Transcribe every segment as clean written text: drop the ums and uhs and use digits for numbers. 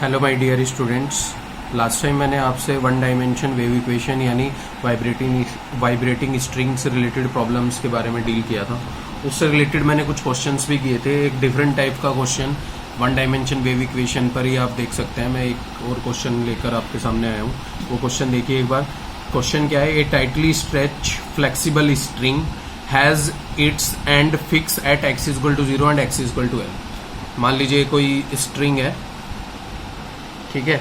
Hello my dear students. Last time मैंने आपसे one dimension wave equation यानी vibrating string से रिलेटेड प्रॉब्लम्स के बारे में डील किया था। उससे रिलेटेड मैंने कुछ क्वेश्चंस भी किए थे। एक डिफरेंट टाइप का question one dimension wave equation पर ही आप देख सकते हैं। मैं एक और क्वेश्चन लेकर आपके सामने आया हूँ। वो क्वेश्चन देखिए एक बार। क्वेश्चन क्या है? A tightly stretch flexible string has its end fix at x equal to 0 and x equal to l. मान लीजिए कोई स्ट्रिंग है, ठीक है,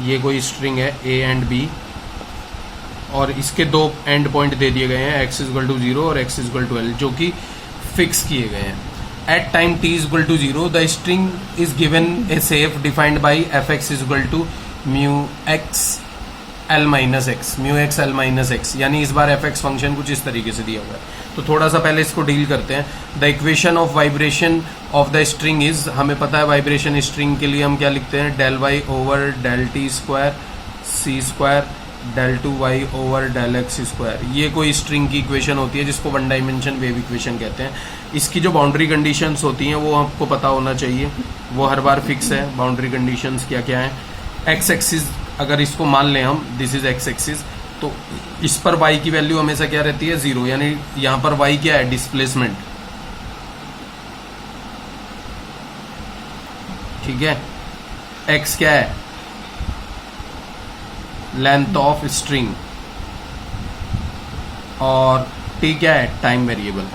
ये कोई स्ट्रिंग है ए एंड बी और इसके दो एंड पॉइंट दे दिए गए हैं एक्स इक्वल टू 0 और एक्स इक्वल टू एल, जो कि फिक्स किए गए हैं। At time t equal to 0 the string is given a shape defined by f x equal to mu x l minus x, mu x l minus x. यानी इस बार f x function कुछ इस तरीके से दिया हुआ है। तो थोड़ा सा पहले इसको डील करते हैं। The equation of vibration of the string is, हमें पता है वाइब्रेशन स्ट्रिंग के लिए हम क्या लिखते हैं? Del y over del t square c square del two y over del x square. ये कोई स्ट्रिंग की इक्वेशन होती है जिसको वन डायमेंशन वेव इक्वेशन कहते हैं। इसकी जो बाउंड्री कंडीशंस होती हैं वो आपको पता होना चाहिए, वो हर बार फिक्स है। बाउंड्री कंडीशंस क्या क्या है? एक्स एक्सिस अगर इसको मान लें हम, दिस इज एक्स एक्सिस, तो इस पर y की वैल्यू हमेशा क्या रहती है? 0। यानी यहां पर y क्या है? डिस्प्लेसमेंट, ठीक है। x क्या है? लेंथ ऑफ स्ट्रिंग, और t क्या है? Time variable.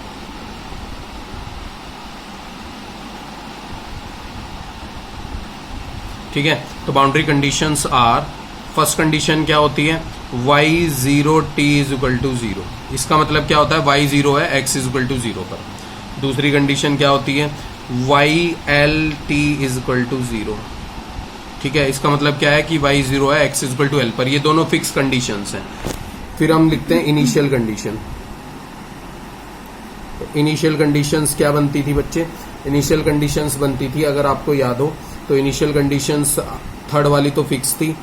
ठीक है। तो boundary conditions are, first condition क्या होती है? y0 t is equal to 0। इसका मतलब क्या होता है? y0 है x इज इक्वल टू 0 पर। दूसरी कंडीशन क्या होती है? yl t is equal to 0। ठीक है। इसका मतलब क्या है कि y0 है x is equal to l पर। ये दोनों फिक्स कंडीशंस हैं। फिर हम लिखते हैं इनिशियल कंडीशन। इनिशियल कंडीशंस क्या बनती थी बच्चे? इनिशियल कंडीशंस बनती थी, अगर आपको याद हो तो इनिशियल कंडीशंस थर्ड वाली तो फिक्स थी,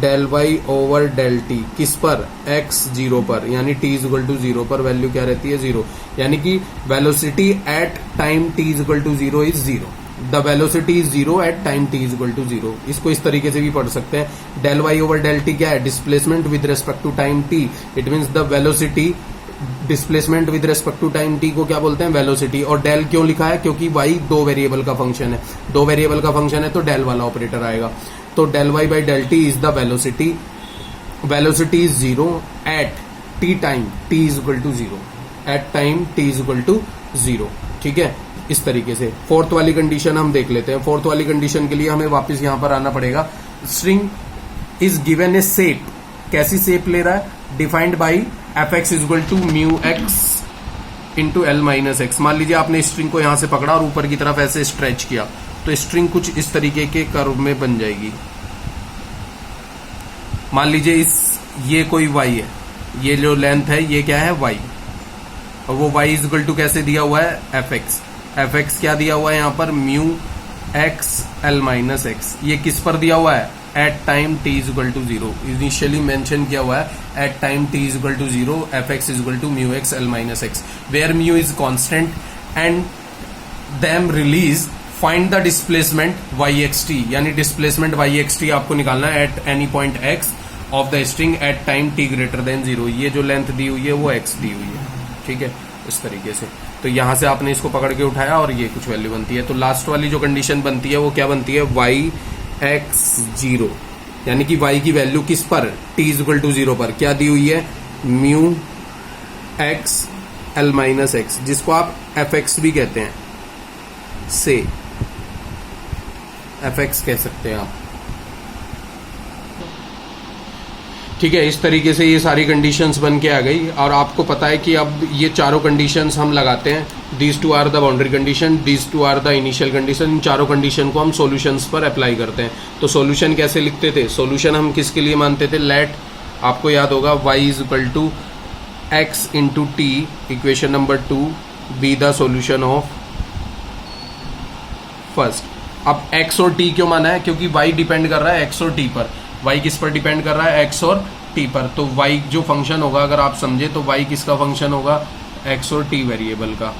del y over del t, किस पर? x 0 पर, यानी t इज इक्वल टू 0 पर वैल्यू क्या रहती है? 0। यानी कि velocity at time t is equal to 0 is 0। The velocity is 0 at time t is equal to 0। इसको इस तरीके से भी पढ़ सकते हैं। Del y over del t क्या है? Displacement with respect to time t। It means the velocity, displacement with respect to time t को क्या बोलते हैं? वेलोसिटी। और डेल क्यों लिखा है? क्योंकि y दो वेरिएबल का फंक्शन है। दो वेरिएबल का फंक्शन है तो डेल वाला ऑपरेटर आएगा। तो del y by del t is the velocity. Velocity is 0 at t time t is equal to 0। At time t is equal to 0। ठीक है। इस तरीके से फोर्थ वाली कंडीशन हम देख लेते हैं। फोर्थ वाली कंडीशन के लिए हमें वापस यहां पर आना पड़ेगा। String is given a shape. कैसी शेप ले रहा है? Defined by f x is equal to mu x into l minus x. मान लीजिए आपने स्ट्रिंग को यहां से पकड़ा और ऊपर की तरफ ऐसे स्ट्रेच किया, तो स्ट्रिंग कुछ इस तरीके के कर्व में बन जाएगी। मान लीजिए ये कोई y है, ये जो लेंथ है ये क्या है? y। और वो y इज इक्वल टू कैसे दिया हुआ है? F x. एफ एक्स क्या दिया हुआ है यहाँ पर? Mu x l minus x. ये किस पर दिया हुआ है? At time t is equal to 0। Initially mention किया हुआ है at time t is equal to 0, f x is equal to mu x l minus x, where mu is constant and then release find the displacement yxt। यानी displacement yxt आपको निकालना है at any point x of the string at time t greater than 0। ये जो length दी हुई है वो x दी हुई है। ठीक है, इस तरीके से। तो यहां से आपने इसको पकड़ के उठाया और ये कुछ वैल्यू बनती है। तो लास्ट वाली जो कंडीशन बनती है वो क्या बनती है? yx0, यानी कि y की वैल्यू किस पर? t इज इक्वल टू 0 पर क्या दी हुई है? Mu x l minus x, जिसको आप fx भी कहते हैं, से fx कह सकते हैं आप। ठीक है। इस तरीके से ये सारी कंडीशंस बन के आ गई और आपको पता है कि अब ये चारों कंडीशंस हम लगाते हैं। These two are the boundary condition, these two are the initial condition. इन चारों कंडीशन को हम सॉल्यूशंस पर अप्लाई करते हैं। तो सॉल्यूशन कैसे लिखते थे? सॉल्यूशन हम किसके लिए मानते थे? लेट, आपको याद होगा, y is equal to x into t, equation number 2, be the solution of first. अब x और t क्यों माना है? क्योंकि y डिपेंड कर रहा है x और t पर। y किस पर डिपेंड कर रहा है? x और t पर। तो y जो फंक्शन होगा, अगर आप समझे, तो y किसका फंक्शन होगा? x और t वेरिएबल का।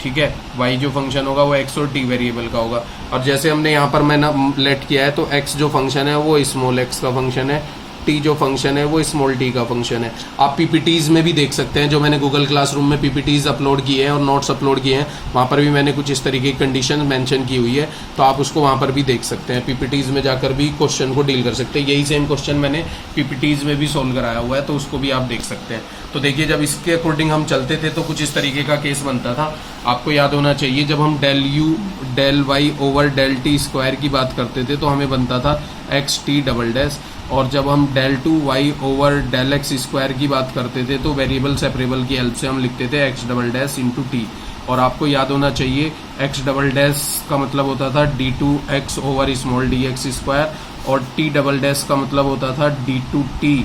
ठीक है, y जो फंक्शन होगा वो x और t वेरिएबल का होगा। और जैसे हमने यहाँ पर मैंने लेट किया है तो x जो फंक्शन है वो स्मॉल x का फंक्शन है, t जो फंक्शन है वो स्मॉल t का फंक्शन है। आप पीपीटीज में भी देख सकते हैं, जो मैंने गूगल क्लासरूम में पीपीटीज अपलोड किए हैं और नोट्स अपलोड किए हैं, वहाँ पर भी मैंने कुछ इस तरीके की कंडीशन मेंशन की हुई है, तो आप उसको वहाँ पर भी देख सकते हैं। पीपीटीज में जाकर भी क्वेश्चन को डील कर सकते हैं। यही सेम क्वेश्चन मैंने पीपीटीज में भी सोल्व कराया हुआ है, तो उसको भी आप देख सकते हैं। तो देखिए, जब इसके अकॉर्डिंग हम चलते थे तो कुछ इस तरीके का केस बनता था। आपको याद होना चाहिए, जब हम del u del y over del t square की बात करते थे तो हमें बनता था एक्स टी डबल डैश, और जब हम del two y over del x square की बात करते थे तो वेरिएबल सेपरेबल की हेल्प से हम लिखते थे x double dash into T. और आपको याद होना चाहिए, एक्स डबल डैश का मतलब होता था d two x over small d x square, और टी डबल डैश का मतलब होता था d two t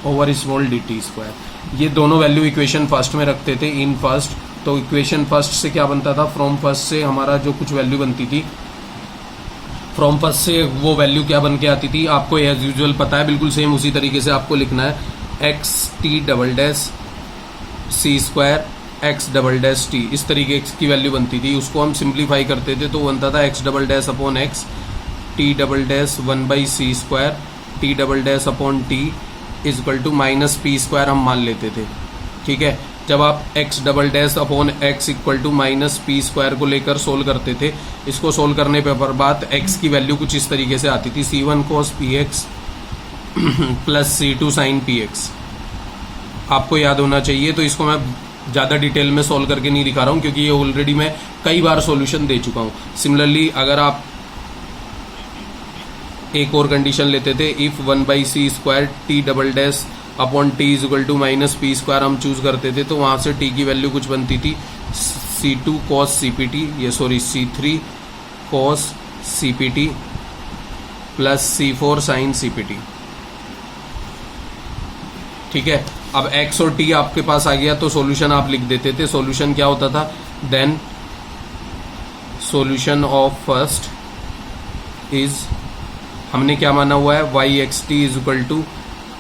over small d t square. ये दोनों वैल्यू इक्वेशन फर्स्ट में रखते थे, इन फर्स्ट। तो इक्वेशन फर्स्ट से क्या बनता था, फ्रॉम फर्स्ट से हमारा जो कुछ वैल्यू बनती थी, फ्रॉम फर्स्ट से वो वैल्यू क्या बन के आती थी, आपको एज यूजुअल पता है, बिल्कुल सेम उसी तरीके से आपको लिखना है। X t double dash c square x double dash t, इस तरीके की वैल्यू बनती थी। उसको हम सिंप्लीफाई करते थे तो बनता था x double dash upon x t double dash 1/c square t double dash upon t is equal to minus p square हम मान लेते थे। ठीक है, जब आप x double dash upon x equal to minus p square को लेकर सोल्व करते थे, इसको सोल्व करने पर बाद एक्स की वैल्यू कुछ इस तरीके से आती थी, C1 cos px plus C2 sin px। आपको याद होना चाहिए। तो इसको मैं ज़्यादा डिटेल में सोल्व करके नहीं दिखा रहा हूँ, क्योंकि ये ऑलरेडी मैं कई बार सॉल्यूशन दे चुका हूँ। सिमिलरली अगर आप एक और कंडीशन लेते थे, if 1/c square t double dash upon t is equal to minus p square हम चूज करते थे, तो वहां से टी की वैल्यू कुछ बनती थी C2 cos CPT, ये sorry C3 cos CPT plus C4 sin CPT। ठीक है, अब x और t आपके पास आ गया तो सॉल्यूशन आप लिख देते थे। सॉल्यूशन क्या होता था, then solution of first is, हमने क्या माना हुआ है, y x t is equal to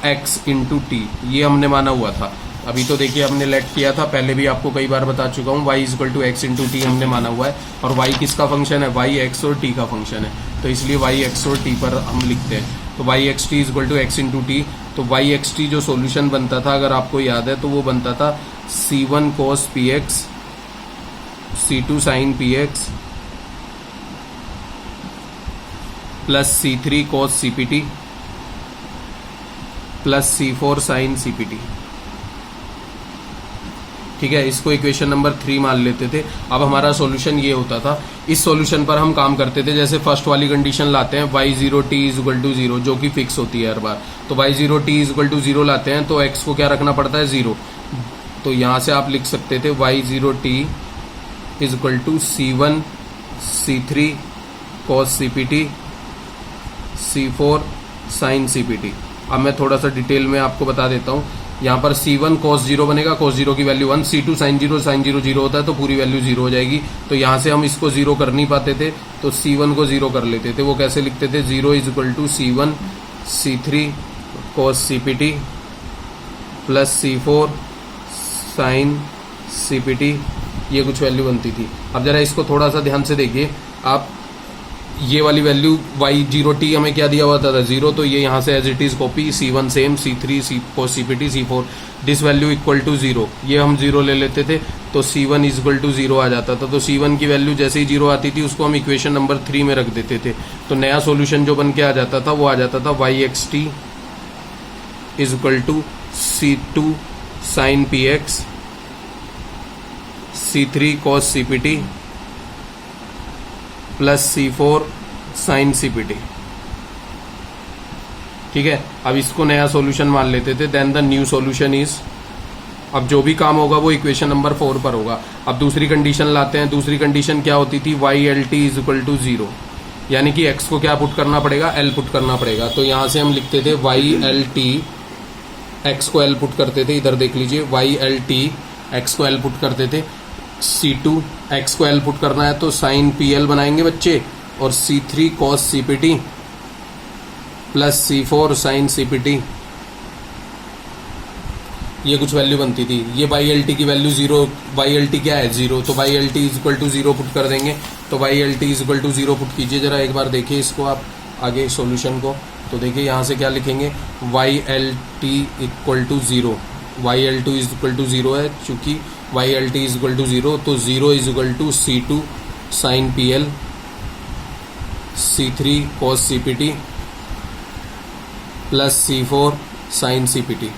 x into t, ये हमने माना हुआ था। अभी तो देखिए हमने लेट किया था, पहले भी आपको कई बार बता चुका हूँ, y is equal to x into t हमने माना हुआ है। और y किसका फंक्शन है, y x और t का फंक्शन है, तो इसलिए y x और t पर हम लिखते हैं। तो y x t is equal to x into t, तो y x t जो सॉल्यूशन बनता था, अगर आपको याद है, तो वो बनता था C1 cos px C2 sin px plus C3 cos CPT plus C4 sin CPT। ठीक है, इसको इक्वेशन नंबर 3 मान लेते थे। अब हमारा सॉल्यूशन ये होता था, इस सॉल्यूशन पर हम काम करते थे। जैसे फर्स्ट वाली कंडीशन लाते हैं, y0t इज इक्वल टू 0, जो कि फिक्स होती है हर बार। तो y0t इज इक्वल टू 0 लाते हैं तो x को क्या रखना पड़ता है, 0। तो यहां से आप लिख सकते थे y0t is equal to C1 C3 cos CPT C4 sin CPT। अब मैं थोड़ा सा डिटेल में आपको बता देता हूँ। यहाँ पर C1 cos 0 बनेगा, cos 0 की वैल्यू 1, C2 sin 0 0 होता है तो पूरी वैल्यू 0 हो जाएगी। तो यहाँ से हम इसको 0 कर नहीं पाते थे, तो C1 को 0 कर लेते थे। वो कैसे लिखते थे, 0 is equal to C1 C3 cos CPT plus C4 sin CPT, ये कुछ वैल्यू बनती थी। अब जरा इसको थोड़ा सा ध्यान से देखिए आप, ये वाली वैल्यू y0t हमें क्या दिया हुआ था, 0, तो ये यहाँ से as it is copy, C1 same, C3 cos CPT C4 this value equal to 0, ये हम 0 ले लेते थे तो C1 इज इक्वल टू 0 आ जाता था। तो C1 की वैल्यू जैसे ही 0 आती थी उसको हम इक्वेशन नंबर 3 में रख देते थे। तो नया सॉल्यूशन जो बन के आ जाता था वो आ जाता था yxt is equal to C2 sin px C3 cos CPT plus C4 sin CPT। ठीक है, अब इसको नया सॉल्यूशन मान लेते थे। Then the new solution is, अब जो भी काम होगा वो इक्वेशन नंबर 4 पर होगा। अब दूसरी कंडीशन लाते हैं। दूसरी कंडीशन क्या होती थी, YLT इज इक्वल टू 0, यानी कि x को क्या पुट करना पड़ेगा, L पुट करना पड़ेगा। तो यहां से हम लिखते थे YLT, x को L पुट करते थे, इधर देख लीजिए YLT x को L पुट करते थे, C2 x को L पुट करना है तो साइन PL बनाएंगे बच्चे, और C3 cos CPT plus C4 sin CPT ये कुछ वैल्यू बनती थी, ये बाई एल टी की value zero, y l t क्या है जीरो, तो y l t is equal to zero put कर देंगे। तो y l t is equal to zero put कीजिए जरा एक बार, देखिए इसको आप आगे सॉल्यूशन को। तो देखिए यहाँ से क्या लिखेंगे, y l t equal to zero, y l two is equal to zero है, चूंकि y l t is equal to zero, तो zero is equal to c two sine p l, C3 cos CPT plus C4 sine CPT।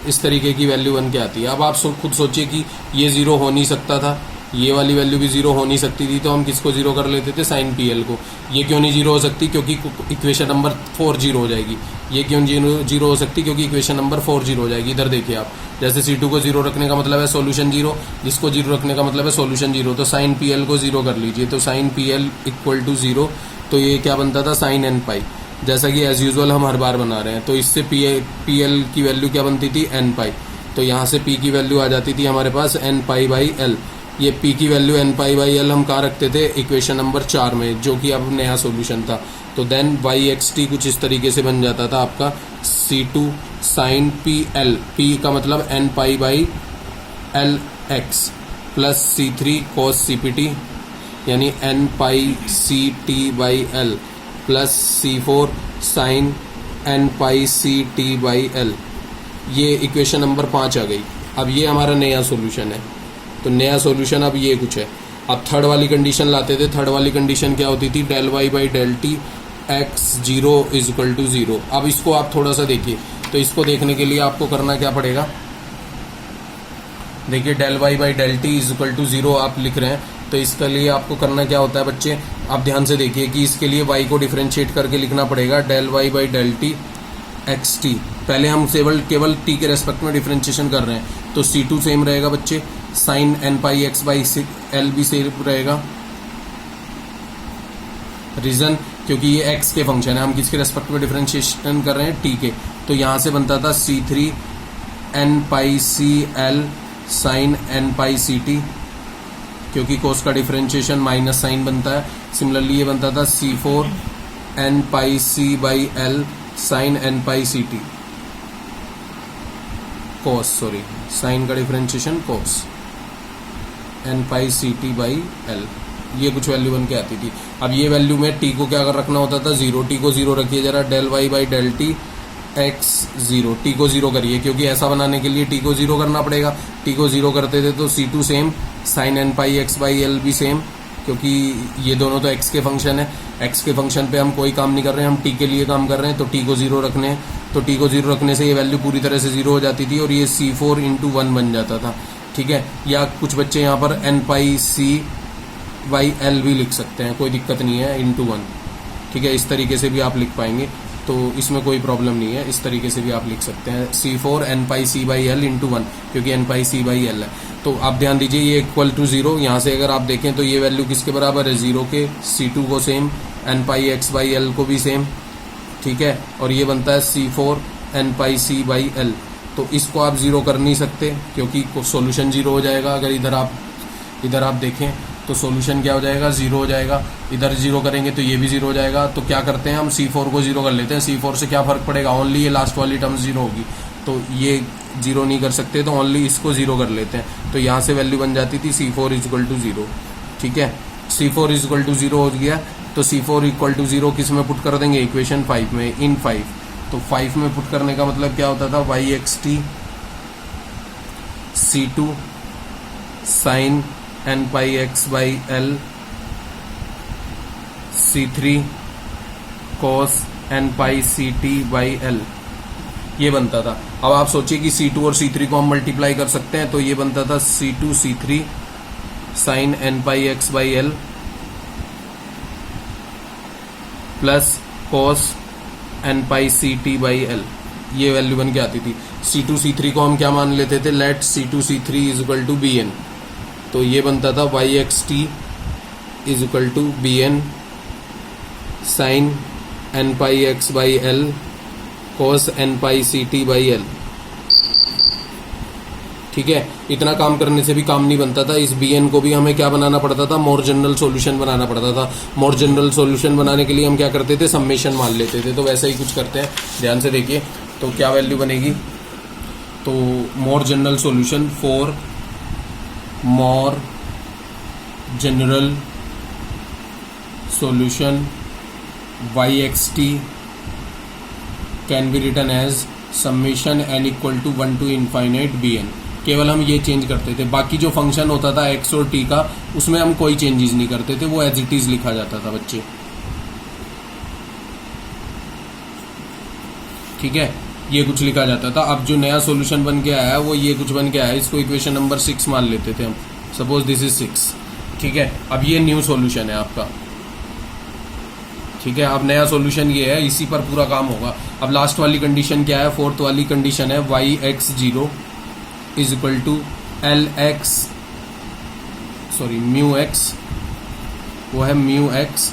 इस तरीके की value बन के आती है। अब आप खुद सोचिए कि ये जीरो हो नहीं सकता था, ये वाली वैल्यू भी जीरो हो नहीं सकती थी, तो हम किसको जीरो कर लेते थे, साइन PL को। ये क्यों नहीं जीरो हो सकती, क्योंकि इक्वेशन नंबर 4 जीरो हो जाएगी। ये क्यों जीरो हो सकती, क्योंकि इक्वेशन नंबर 4 जीरो हो जाएगी। इधर देखिए आप, जैसे C2 को जीरो रखने का मतलब है सॉल्यूशन जीरो, जिसको जीरो रखने का मतलब है सॉल्यूशन जीरो, तो साइन PL को जीरो कर लीजिए, तो sine PL equal to zero. तो ये क्या बनता था, साइन एन पाई, जैसा कि एज यूजुअल हम हर बार बना रहे हैं। तो इससे पी एल की वैल्यू क्या बनती थी, एन पाई। तो यहाँ से पी की वैल्यू आ जाती थी हमारे पास एन पाई बाई एल। ये पी की वैल्यू एन पाई बाई एल हम कहाँ रखते थे, इक्वेशन नंबर 4 में, जो कि अब नया सॉल्यूशन था। तो देन वाई एक्स टी कुछ इस तरीके से बन जाता था आपका C2 sign p L, p का मतलब n pi by l x, plus C3 cos CPT यानी n pi c t by l, plus C4 sine n pi c t by l. ये इक्वेशन नंबर 5 आ गई। अब ये हमारा नया सॉल्यूशन है। तो नया सॉल्यूशन अब ये कुछ है। अब थर्ड वाली कंडीशन लाते थे। थर्ड वाली कंडीशन क्या होती थी, del y by del t x zero is equal to zero. अब इसको आप थोड़ा सा देखिए। तो इसको देखने के लिए आपको करना क्या पड़ेगा, देखिए del y by del t is equal to zero आप लिख रहे हैं। तो इसके लिए आपको करना क्या होता है बच्चे, आप ध्यान से देखिए कि इसके लिए y को डिफरेंशिएट करके लिखना पड़ेगा del y by del t x t. पहले हम केवल t के रेस्पेक्ट में डिफरेंशिएशन कर रहे हैं। तो C2 सेम रहेगा बच्चे, sine n pi x by l भी सेम रहेगा। रीजन, क्योंकि ये x के फंक्शन है, हम किसके रेस्पेक्ट में डिफरेंशिएशन कर रहे हैं, t के। तो यहाँ से बनता था C3 N pi C L sine n pi c T, क्योंकि कोस का डिफरेंशिएशन माइनस साइन बनता है। सिमिलरली ये बनता था C4 n pi c by l sine n pi c t, cos, sorry sine का differentiation cos n pi c t by l. ये कुछ वैल्यू बन के आती थी। अब ये वैल्यू में टी को क्या कर रखना होता था, जीरो। टी को जीरो रखिए जरा, del y by del t x zero. T को जीरो करिए, क्योंकि ऐसा बनाने के लिए टी को जीरो करना पड़ेगा। टी को जीरो करते थे तो C2 same, sine n pi x by l भी सेम, क्योंकि ये दोनों तो x के फंक्शन है। x के फंक्शन पे हम कोई काम नहीं कर रहे हैं, हम t के लिए काम कर रहे हैं। तो t को जीरो रखने हैं, तो t को जीरो रखने से ये वैल्यू पूरी तरह से जीरो हो जाती थी और ये C4 इंटू 1 बन जाता था। ठीक है, या कुछ बच्चे यहाँ पर n pi c by l भी लिख सकते हैं, कोई दिक्कत नहीं है, इंटू 1। ठीक है, इस तरीके से भी आप लिख पाएंगे, तो इसमें कोई प्रॉब्लम नहीं है। इस तरीके से भी आप लिख सकते हैं C4 n pi c by l into 1, क्योंकि n pi c by l है। तो आप ध्यान दीजिए, ये इक्वल टू जीरो, यहाँ से अगर आप देखें तो ये वैल्यू किसके बराबर है, जीरो के। C2 को same, n pi x by l को भी सेम। ठीक है, और ये बनता है C4 n pi c by l. तो इसको आप जीरो कर नहीं सकते, क्योंकि सॉल्यूशन जीरो हो जाएगा। अगर इधर आप देखें तो सॉल्यूशन क्या हो जाएगा, जीरो हो जाएगा। इधर जीरो करेंगे तो ये भी जीरो हो जाएगा। तो क्या करते हैं हम, C4 को जीरो कर लेते हैं। C4 से क्या फर्क पड़ेगा, ओनली ये लास्ट वाली टर्म जीरो होगी, तो ये जीरो नहीं कर सकते, तो ओनली इसको जीरो कर लेते हैं। तो यहाँ से वैल्यू बन जाती थी C4 is equal to zero. ठीक है, C4 is equal to zero हो गया। तो C4 इक्वल टू जीरो किस में पुट कर देंगे, इक्वेशन 5 में, इन 5। तो 5 में पुट करने का मतलब क्या होता था, y x t C2 sine n pi x by l C3 cos n pi c t by l, ये बनता था। अब आप सोचिए कि C2 और C3 को हम मल्टीप्लाई कर सकते हैं। तो ये बनता था C2 C3 sine n pi x by l plus cos n pi c t by l. ये वैल्यू बन के आती थी। C2 C3 को हम क्या मान लेते थे, let C2 C3 is equal to b n. तो ये बनता था y x t is equal to b n sine n pi x by l cos n pi c t by l. ठीक है, इतना काम करने से भी काम नहीं बनता था। इस bn को भी हमें क्या बनाना पड़ता था, मोर जनरल सॉल्यूशन बनाना पड़ता था। मोर जनरल सॉल्यूशन बनाने के लिए हम क्या करते थे, सम्मेशन मान लेते थे। तो वैसा ही कुछ करते हैं, ध्यान से देखिए। तो क्या वैल्यू बनेगी, तो more general solution for more general solution y x t can be written as summation n equal to 1 to infinite b n. केवल हम ये चेंज करते थे, बाकी जो फंक्शन होता था एक्स और टी का उसमें हम कोई चेंजेस नहीं करते थे, वो एज इट इज लिखा जाता था बच्चे। ठीक है, ये कुछ लिखा जाता था। अब जो नया सॉल्यूशन बन के आया है वो ये कुछ बन के आया है, इसको इक्वेशन नंबर 6 मान लेते थे हम, सपोज दिस इज 6। ठीक है, अब ये न्यू सॉल्यूशन है आपका। ठीक है, अब नया सॉल्यूशन ये है, इसी पर पूरा काम होगा। अब लास्ट वाली कंडीशन क्या है, फोर्थ वाली कंडीशन है y x zero is equal to l x sorry mu x, वो है mu x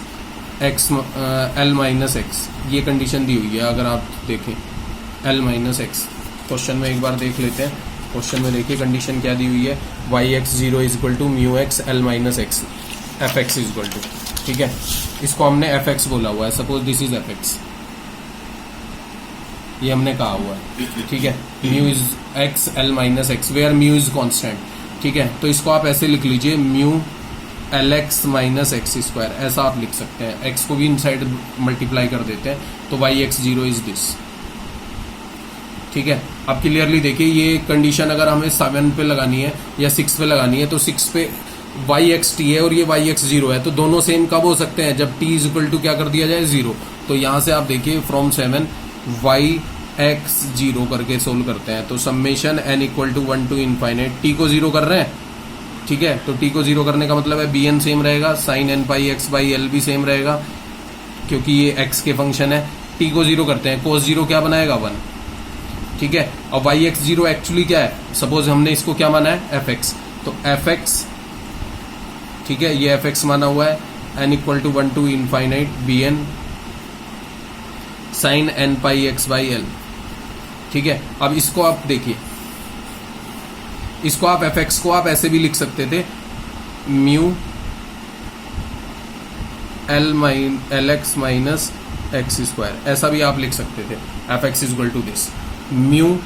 x l minus x, ये कंडीशन दी हुई है। अगर आप देखें एल माइनस एक्स, क्वेश्चन में एक बार देख लेते हैं। क्वेश्चन में देखिए कंडीशन क्या दी हुई है, y x zero is equal to mu x l minus x f x is equal to. ठीक है, इसको हमने एफ एक्स बोला हुआ है, suppose this is f x, ये हमने कहा हुआ है। ठीक है, mu is x l minus x where mu is constant. ठीक है, तो इसको आप ऐसे लिख लीजिए mu l x minus x square, ऐसा आप लिख सकते हैं। एक्स को भी इनसाइड मल्टीप्लाई कर देते हैं, तो y x zero is this. ठीक है, अब क्लियरली देखिए ये कंडीशन अगर हमें 7 पे लगानी है या 6 पे लगानी है, तो 6 पे वाई एक्स टी है और ये वाई एक्स जीरो है, तो दोनों सेम कब हो सकते हैं, जब टी इज इक्वल टू क्या कर दिया जाए 0। तो यहां से आप देखिए फ्रॉम 7 वाई एक्स जीरो करके सोल्व करते हैं, तो summation n equal to 1 to infinite, t को 0 कर रहे हैं। ठीक है, तो टी को 0 करने का मतलब है बी एन सेम रहेगा, sine n pi x by l भी सेम रहेगा, क्योंकि ये एक्स के फंक्शन है। टी को 0 करते हैं, कोस 0 क्या बनाएगा 1। ठीक है, और वाई एक्स जीरो एक्चुअली क्या है, सपोज हमने इसको क्या माना है एफ एक्स, तो एफ एक्स, ठीक है ये एफ एक्स माना हुआ है, n equal to 1 to infinite b n sine n pi x by l. ठीक है, अब इसको आप देखिए, इसको आप एफ एक्स को आप ऐसे भी लिख सकते थे mu l x minus x square, ऐसा भी आप लिख सकते थे। F x is equal to this mu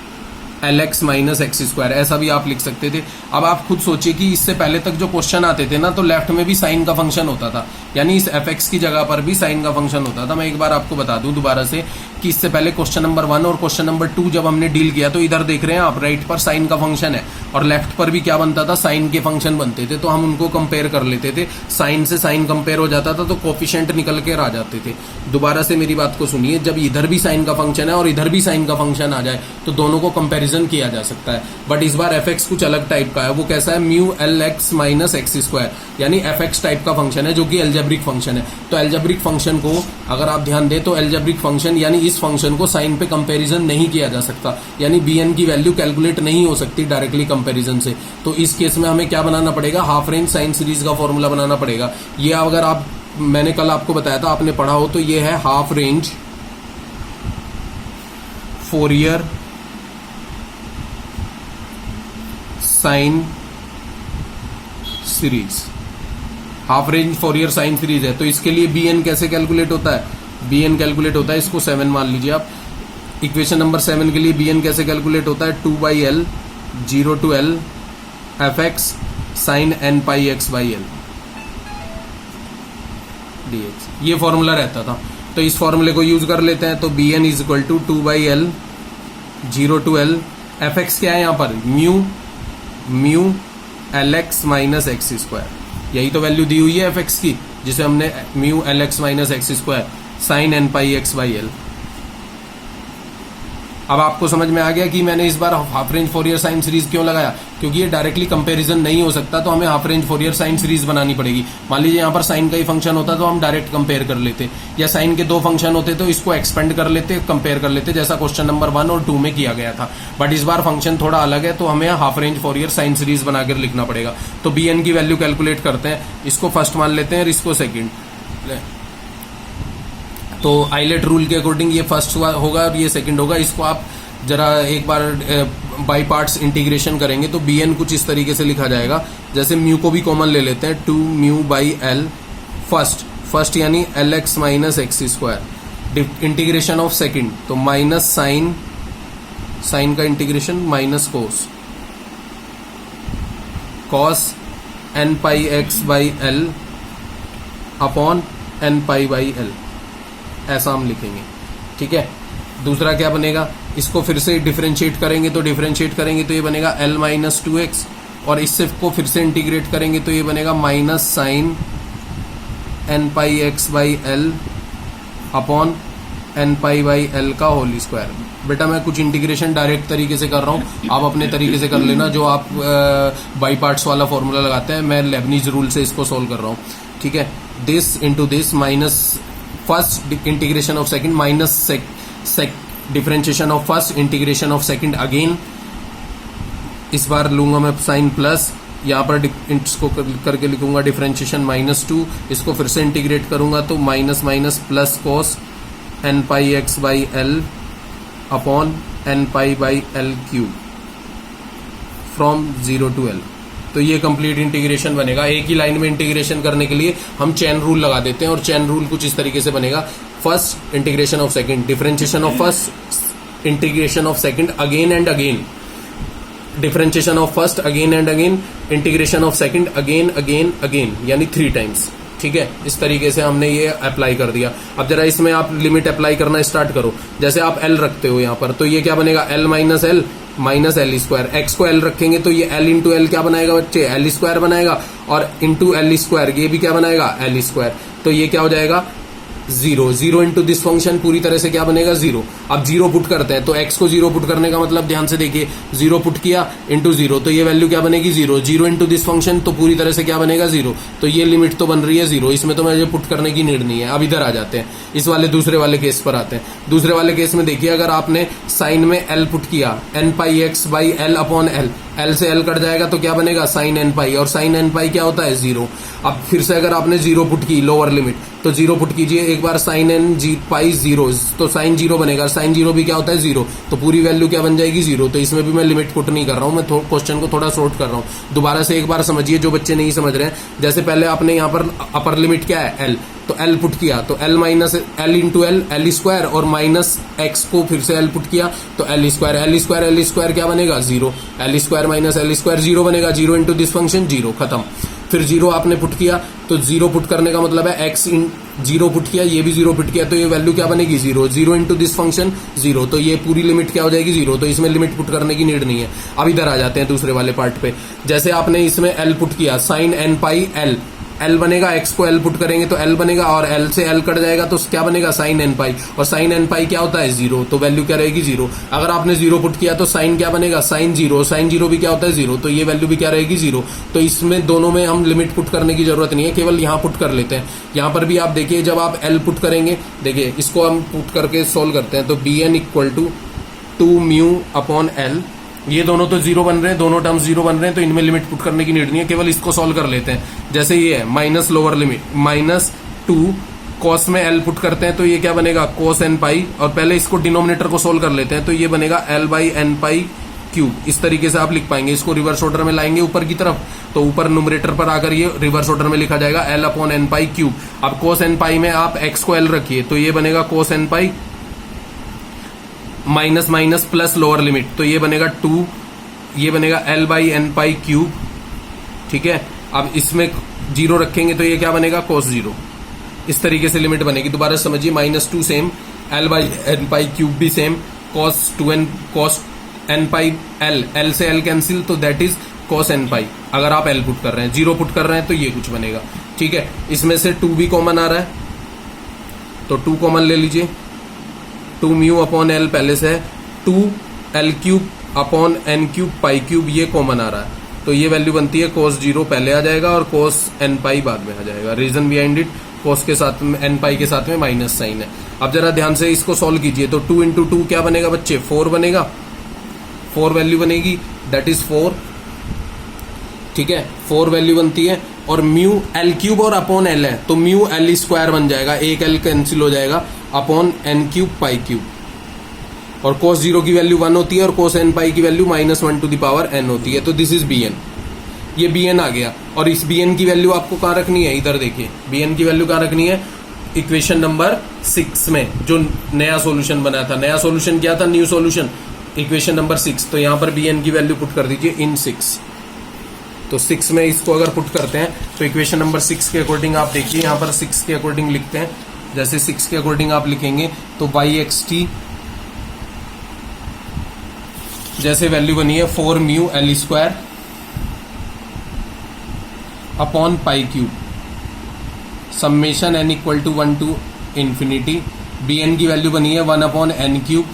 l x minus x square, ऐसा भी आप लिख सकते थे। अब आप खुद सोचिए कि इससे पहले तक जो क्वेश्चन आते थे ना, तो लेफ्ट में भी साइन का फंक्शन होता था, यानी इस एफ एक्स की जगह पर भी साइन का फंक्शन होता था। मैं एक बार आपको बता दूं दोबारा से कि इससे पहले क्वेश्चन नंबर 1 और क्वेश्चन नंबर 2 जब हमने डील किया, तो इधर देख रहे हैं आप राइट पर साइन का फंक्शन है और लेफ्ट पर भी क्या बनता था, साइन के फंक्शन बनते थे। तो हम उनको कंपेयर कर लेते थे, साइन से साइन कंपेयर हो जाता था तो कोफिशिएंट निकल के आ जाते थे। दोबारा से मेरी बात को सुनिए, जब इधर भी साइन का फंक्शन है और इधर भी साइन का फंक्शन आ जाए तो दोनों को कंपेरिजन किया जा सकता है। बट इस बार एफ एक्स कुछ अलग टाइप का है, वो कैसा है, mu l x minus x square, यानी एफ एक्स टाइप का फंक्शन है जो कि एल्जेब्रिक फंक्शन है। तो एल्जेब्रिक फंक्शन को अगर आप ध्यान दें तो एल्जेब्रिक फंक्शन यानी इस फंक्शन को साइन पे कंपैरिजन नहीं किया जा सकता, यानी बी एन की वैल्यू कैलकुलेट नहीं हो सकती डायरेक्टली कंपैरिजन से। तो इस केस में हमें क्या बनाना पड़ेगा, हाफ रेंज साइन सीरीज का फॉर्मूला बनाना पड़ेगा। ये अगर आप, मैंने कल आपको बताया था, आपने पढ़ा हो, तो ये है half range Fourier sine series, half range Fourier sine series है। तो इसके लिए बी एन कैसे कैलकुलेट होता है, बी एन कैलकुलेट होता है, इसको 7 मान लीजिए आप। इक्वेशन नंबर 7 के लिए बी एन कैसे कैलकुलेट होता है, 2 by l 0 to l f x sine n pi x by l d x, ये फॉर्मूला रहता था। तो इस फॉर्मूले को यूज कर लेते हैं, तो b n is equal to 2 by l 0 to l f x क्या है यहाँ पर, mu l x minus x square, यही तो वैल्यू दी हुई है एफ एक्स की, जिसे हमने mu l x minus x square sine n pi x by l. अब आपको समझ में आ गया कि मैंने इस बार half range Fourier sine series क्यों लगाया, क्योंकि ये डायरेक्टली कंपैरिजन नहीं हो सकता, तो हमें half range Fourier sine series बनानी पड़ेगी। मान लीजिए यहाँ पर साइन का ही फंक्शन होता तो हम डायरेक्ट कंपेयर कर लेते, या साइन के 2 फंक्शन होते तो इसको एक्सपेंड कर लेते, कंपेयर कर लेते, जैसा क्वेश्चन नंबर 1 और 2 में किया गया था। बट इस बार फंक्शन थोड़ा अलग है, तो हमें half range Fourier sine series बनाकर लिखना पड़ेगा। तो बी एन की वैल्यू कैलकुलेट करते हैं, इसको फर्स्ट मान लेते हैं और इसको सेकेंड। तो आइलेट रूल के अकॉर्डिंग ये फर्स्ट होगा और ये सेकंड होगा। इसको आप जरा एक बार बाई पार्ट्स इंटीग्रेशन करेंगे तो बी एन कुछ इस तरीके से लिखा जाएगा, जैसे म्यू को भी कॉमन ले लेते हैं, 2 म्यू बाई एल फर्स्ट यानी l x minus x square, integration of second, तो माइनस साइन का integration minus cos n pi x by l upon n pi by l, ऐसा हम लिखेंगे। ठीक है, दूसरा क्या बनेगा, इसको फिर से डिफरेंशिएट करेंगे तो ये बनेगा एल माइनस टू एक्स, और इससे को फिर से इंटीग्रेट करेंगे तो ये बनेगा minus sine n pi x by l upon n pi by l का होल स्क्वायर। बेटा मैं कुछ इंटीग्रेशन डायरेक्ट तरीके से कर रहा हूँ, आप अपने तरीके से कर लेना, जो आप बाई पार्ट्स वाला फॉर्मूला लगाते हैं, मैं लेबनीज रूल से इसको सोल्व कर रहा हूँ। ठीक है, this into this minus first integration of second minus differentiation of first integration of second again, इस बार लूंगा मैं साइन प्लस, यहाँ पर इसको करके लिखूंगा डिफरेंशिएशन माइनस टू, इसको फिर से इंटीग्रेट करूंगा तो minus minus plus cos n pi x by l upon n pi by l cube from 0 to L। तो ये कंप्लीट इंटीग्रेशन बनेगा। एक ही लाइन में इंटीग्रेशन करने के लिए हम चेन रूल लगा देते हैं, और चेन रूल कुछ इस तरीके से बनेगा, first integration of second, differentiation of first, integration of second again and again, differentiation of first again and again, integration of second again again again, यानी 3 टाइम्स। ठीक है, इस तरीके से हमने ये अप्लाई कर दिया। अब जरा इसमें आप लिमिट अप्लाई करना स्टार्ट करो। जैसे आप एल रखते हो यहाँ पर, तो ये क्या बनेगा, L minus L square, x को एल रखेंगे तो ये एल इंटू एल क्या बनाएगा बच्चे, एल स्क्वायर बनाएगा, और इंटू एल स्क्वायर ये भी क्या बनाएगा, एल स्क्वायर। तो ये क्या हो जाएगा, 0 इंटू दिस फंक्शन पूरी तरह से क्या बनेगा, 0। अब 0 पुट करते हैं तो x को 0 पुट करने का मतलब ध्यान से देखिए, 0 पुट किया इंटू 0, तो ये वैल्यू क्या बनेगी, 0 इंटू दिस फंक्शन, तो पूरी तरह से क्या बनेगा, 0। तो ये लिमिट तो बन रही है 0, इसमें तो मुझे पुट करने की नीड नहीं है। अब इधर आ जाते हैं, इस वाले दूसरे वाले केस पर आते हैं। दूसरे वाले केस में देखिए, अगर आपने साइन में l पुट किया, n pi x by l upon l से l कट जाएगा तो क्या बनेगा, साइन एन पाई, और साइन एन पाई क्या होता है, 0। अब फिर से अगर आपने 0 पुट की लोअर लिमिट, तो 0 पुट कीजिए एक बार, साइन एन पाई 0, तो साइन 0 बनेगा, साइन 0 भी क्या होता है, 0, तो पूरी वैल्यू क्या बन जाएगी, 0। तो इसमें भी मैं लिमिट पुट नहीं कर रहा हूं, मैं क्वेश्चन को थोड़ा शॉर्ट कर रहा हूं। दोबारा से एक बार समझिए जो बच्चे नहीं समझ रहे हैं। जैसे पहले आपने यहाँ पर अपर लिमिट क्या है, एल, तो एल पुट किया तो L minus L into L square, और माइनस एक्स को फिर से एल पुट किया तो एल स्क्वायर क्या बनेगा, 0। L square minus L square 0 बनेगा, 0 इंटू दिस फंक्शन 0, खत्म। फिर 0 आपने पुट किया, तो 0 पुट करने का मतलब है एक्स इन 0 पुट किया, ये भी 0 पुट किया, तो ये वैल्यू क्या बनेगी, 0 इंटू दिस फंक्शन 0, तो ये पूरी लिमिट क्या हो जाएगी, 0। तो इसमें लिमिट पुट करने की नीड नहीं है। अब इधर आ जाते हैं दूसरे वाले पार्ट पे। जैसे आपने इसमें एल पुट किया, साइन एन पाई एल बनेगा, एक्स को एल पुट करेंगे तो एल बनेगा, और एल से एल कट जाएगा तो क्या बनेगा, साइन एन पाई, और साइन एन पाई क्या होता है, 0, तो वैल्यू क्या रहेगी, 0। अगर आपने 0 पुट किया तो साइन क्या बनेगा, साइन 0 भी क्या होता है, 0, तो ये वैल्यू भी क्या रहेगी, 0। तो इसमें दोनों में हम लिमिट पुट करने की जरूरत नहीं है, केवल यहाँ पुट कर लेते हैं। यहाँ पर भी आप देखिए, जब आप एल पुट करेंगे, देखिए इसको हम पुट करके सोल्व करते हैं, तो b n equal to 2 mu upon l, ये दोनों तो 0 बन रहे हैं, दोनों टर्म्स 0 बन रहे हैं, तो इनमें लिमिट पुट करने की नीड नहीं है, केवल इसको सॉल्व कर लेते हैं। जैसे ये है minus lower limit minus 2, cos में एल पुट करते हैं तो ये क्या बनेगा, कोस एन पाई, और पहले इसको डिनोमिनेटर को सोल्व कर लेते हैं, तो ये बनेगा l by n pi cube. इस तरीके से आप लिख पाएंगे। इसको रिवर्स ऑर्डर में लाएंगे ऊपर की तरफ, तो ऊपर न्यूमरेटर पर आकर ये रिवर्स ऑर्डर में लिखा जाएगा l upon n pi cube. अब कोस एन पाई में आप एक्स को एल रखिए, तो ये बनेगा cos n pi minus minus plus lower limit, तो ये बनेगा 2, ये बनेगा l by n pi cube. ठीक है, अब इसमें 0 रखेंगे तो ये क्या बनेगा, कोस 0। इस तरीके से लिमिट बनेगी। दोबारा समझिए, -2 same, l by n pi cube भी same, cos n pi l से एल कैंसिल, तो that is cos n pi. अगर आप एल पुट कर रहे हैं, 0 पुट कर रहे हैं तो ये कुछ बनेगा। ठीक है, इसमें से 2 भी कॉमन आ रहा है, तो 2 कॉमन ले लीजिए, 2 म्यू अपॉन एल पहले से है, 2 l cube upon n cube pi cube, ये कॉमन आ रहा है, तो ये वैल्यू बनती है cos 0 पहले आ जाएगा और cos n पाई बाद में आ जाएगा। रीजन बिहाइंड इट, cos के साथ में n पाई के साथ में माइनस साइन है। अब जरा ध्यान से इसको सॉल्व कीजिए, तो 2 इंटू 2 क्या बनेगा बच्चे, 4 बनेगा, 4 वैल्यू बनेगी, दैट इज 4। ठीक है, 4 वैल्यू बनती है, और म्यू एल क्यूब और अपॉन एल है, तो म्यू एल स्क्वायर बन जाएगा, एक एल कैंसिल हो जाएगा, upon n cube pi cube. और cos 0 की वैल्यू 1 होती है और cos n पाई की value -1 to the power n होती है, तो दिस इज bn। ये bn आ गया, और इस bn की वैल्यू आपको कहाँ रखनी है, इधर देखिए, bn की वैल्यू कहाँ रखनी है, इक्वेशन नंबर 6 में जो नया सॉल्यूशन बना था। नया सॉल्यूशन क्या था, न्यू सॉल्यूशन, इक्वेशन नंबर 6, तो यहाँ पर बी एन की वैल्यू पुट कर दीजिए इन 6। तो 6 में इसको अगर पुट करते हैं तो इक्वेशन नंबर 6 के अकॉर्डिंग आप देखिए, यहाँ पर 6 के अकॉर्डिंग लिखते हैं। जैसे 6 के अकॉर्डिंग आप लिखेंगे तो वाई एक्स टी जैसे वैल्यू बनी है 4 mu l square upon pi cube, summation n equal to 1 to infinity. B n की वैल्यू बनी है 1 upon n cube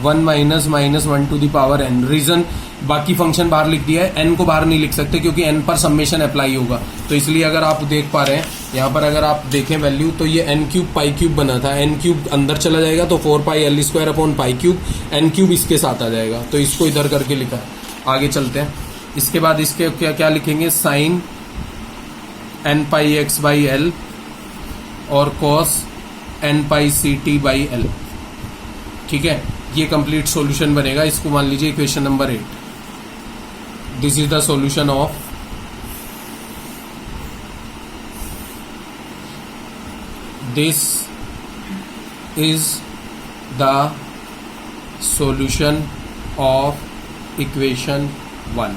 1 minus minus 1 to the power n. Reason बाकी फंक्शन बाहर लिख दिया है, एन को बाहर नहीं लिख सकते क्योंकि एन पर समेशन अप्लाई होगा। तो इसलिए अगर आप देख पा रहे हैं यहाँ पर, अगर आप देखें वैल्यू, तो ये एन क्यूब पाई क्यूब बना था, एन क्यूब अंदर चला जाएगा तो 4 pi l square upon pi cube, n cube इसके साथ आ जाएगा। तो इसको इधर करके लिखा। आगे चलते हैं। इसके बाद इसके क्या क्या लिखेंगे, sine n pi x by l और cos n pi c t by l. ठीक है, ये कंप्लीट सॉल्यूशन बनेगा। इसको मान लीजिए equation number 8। This is the solution of this is the solution of equation 1।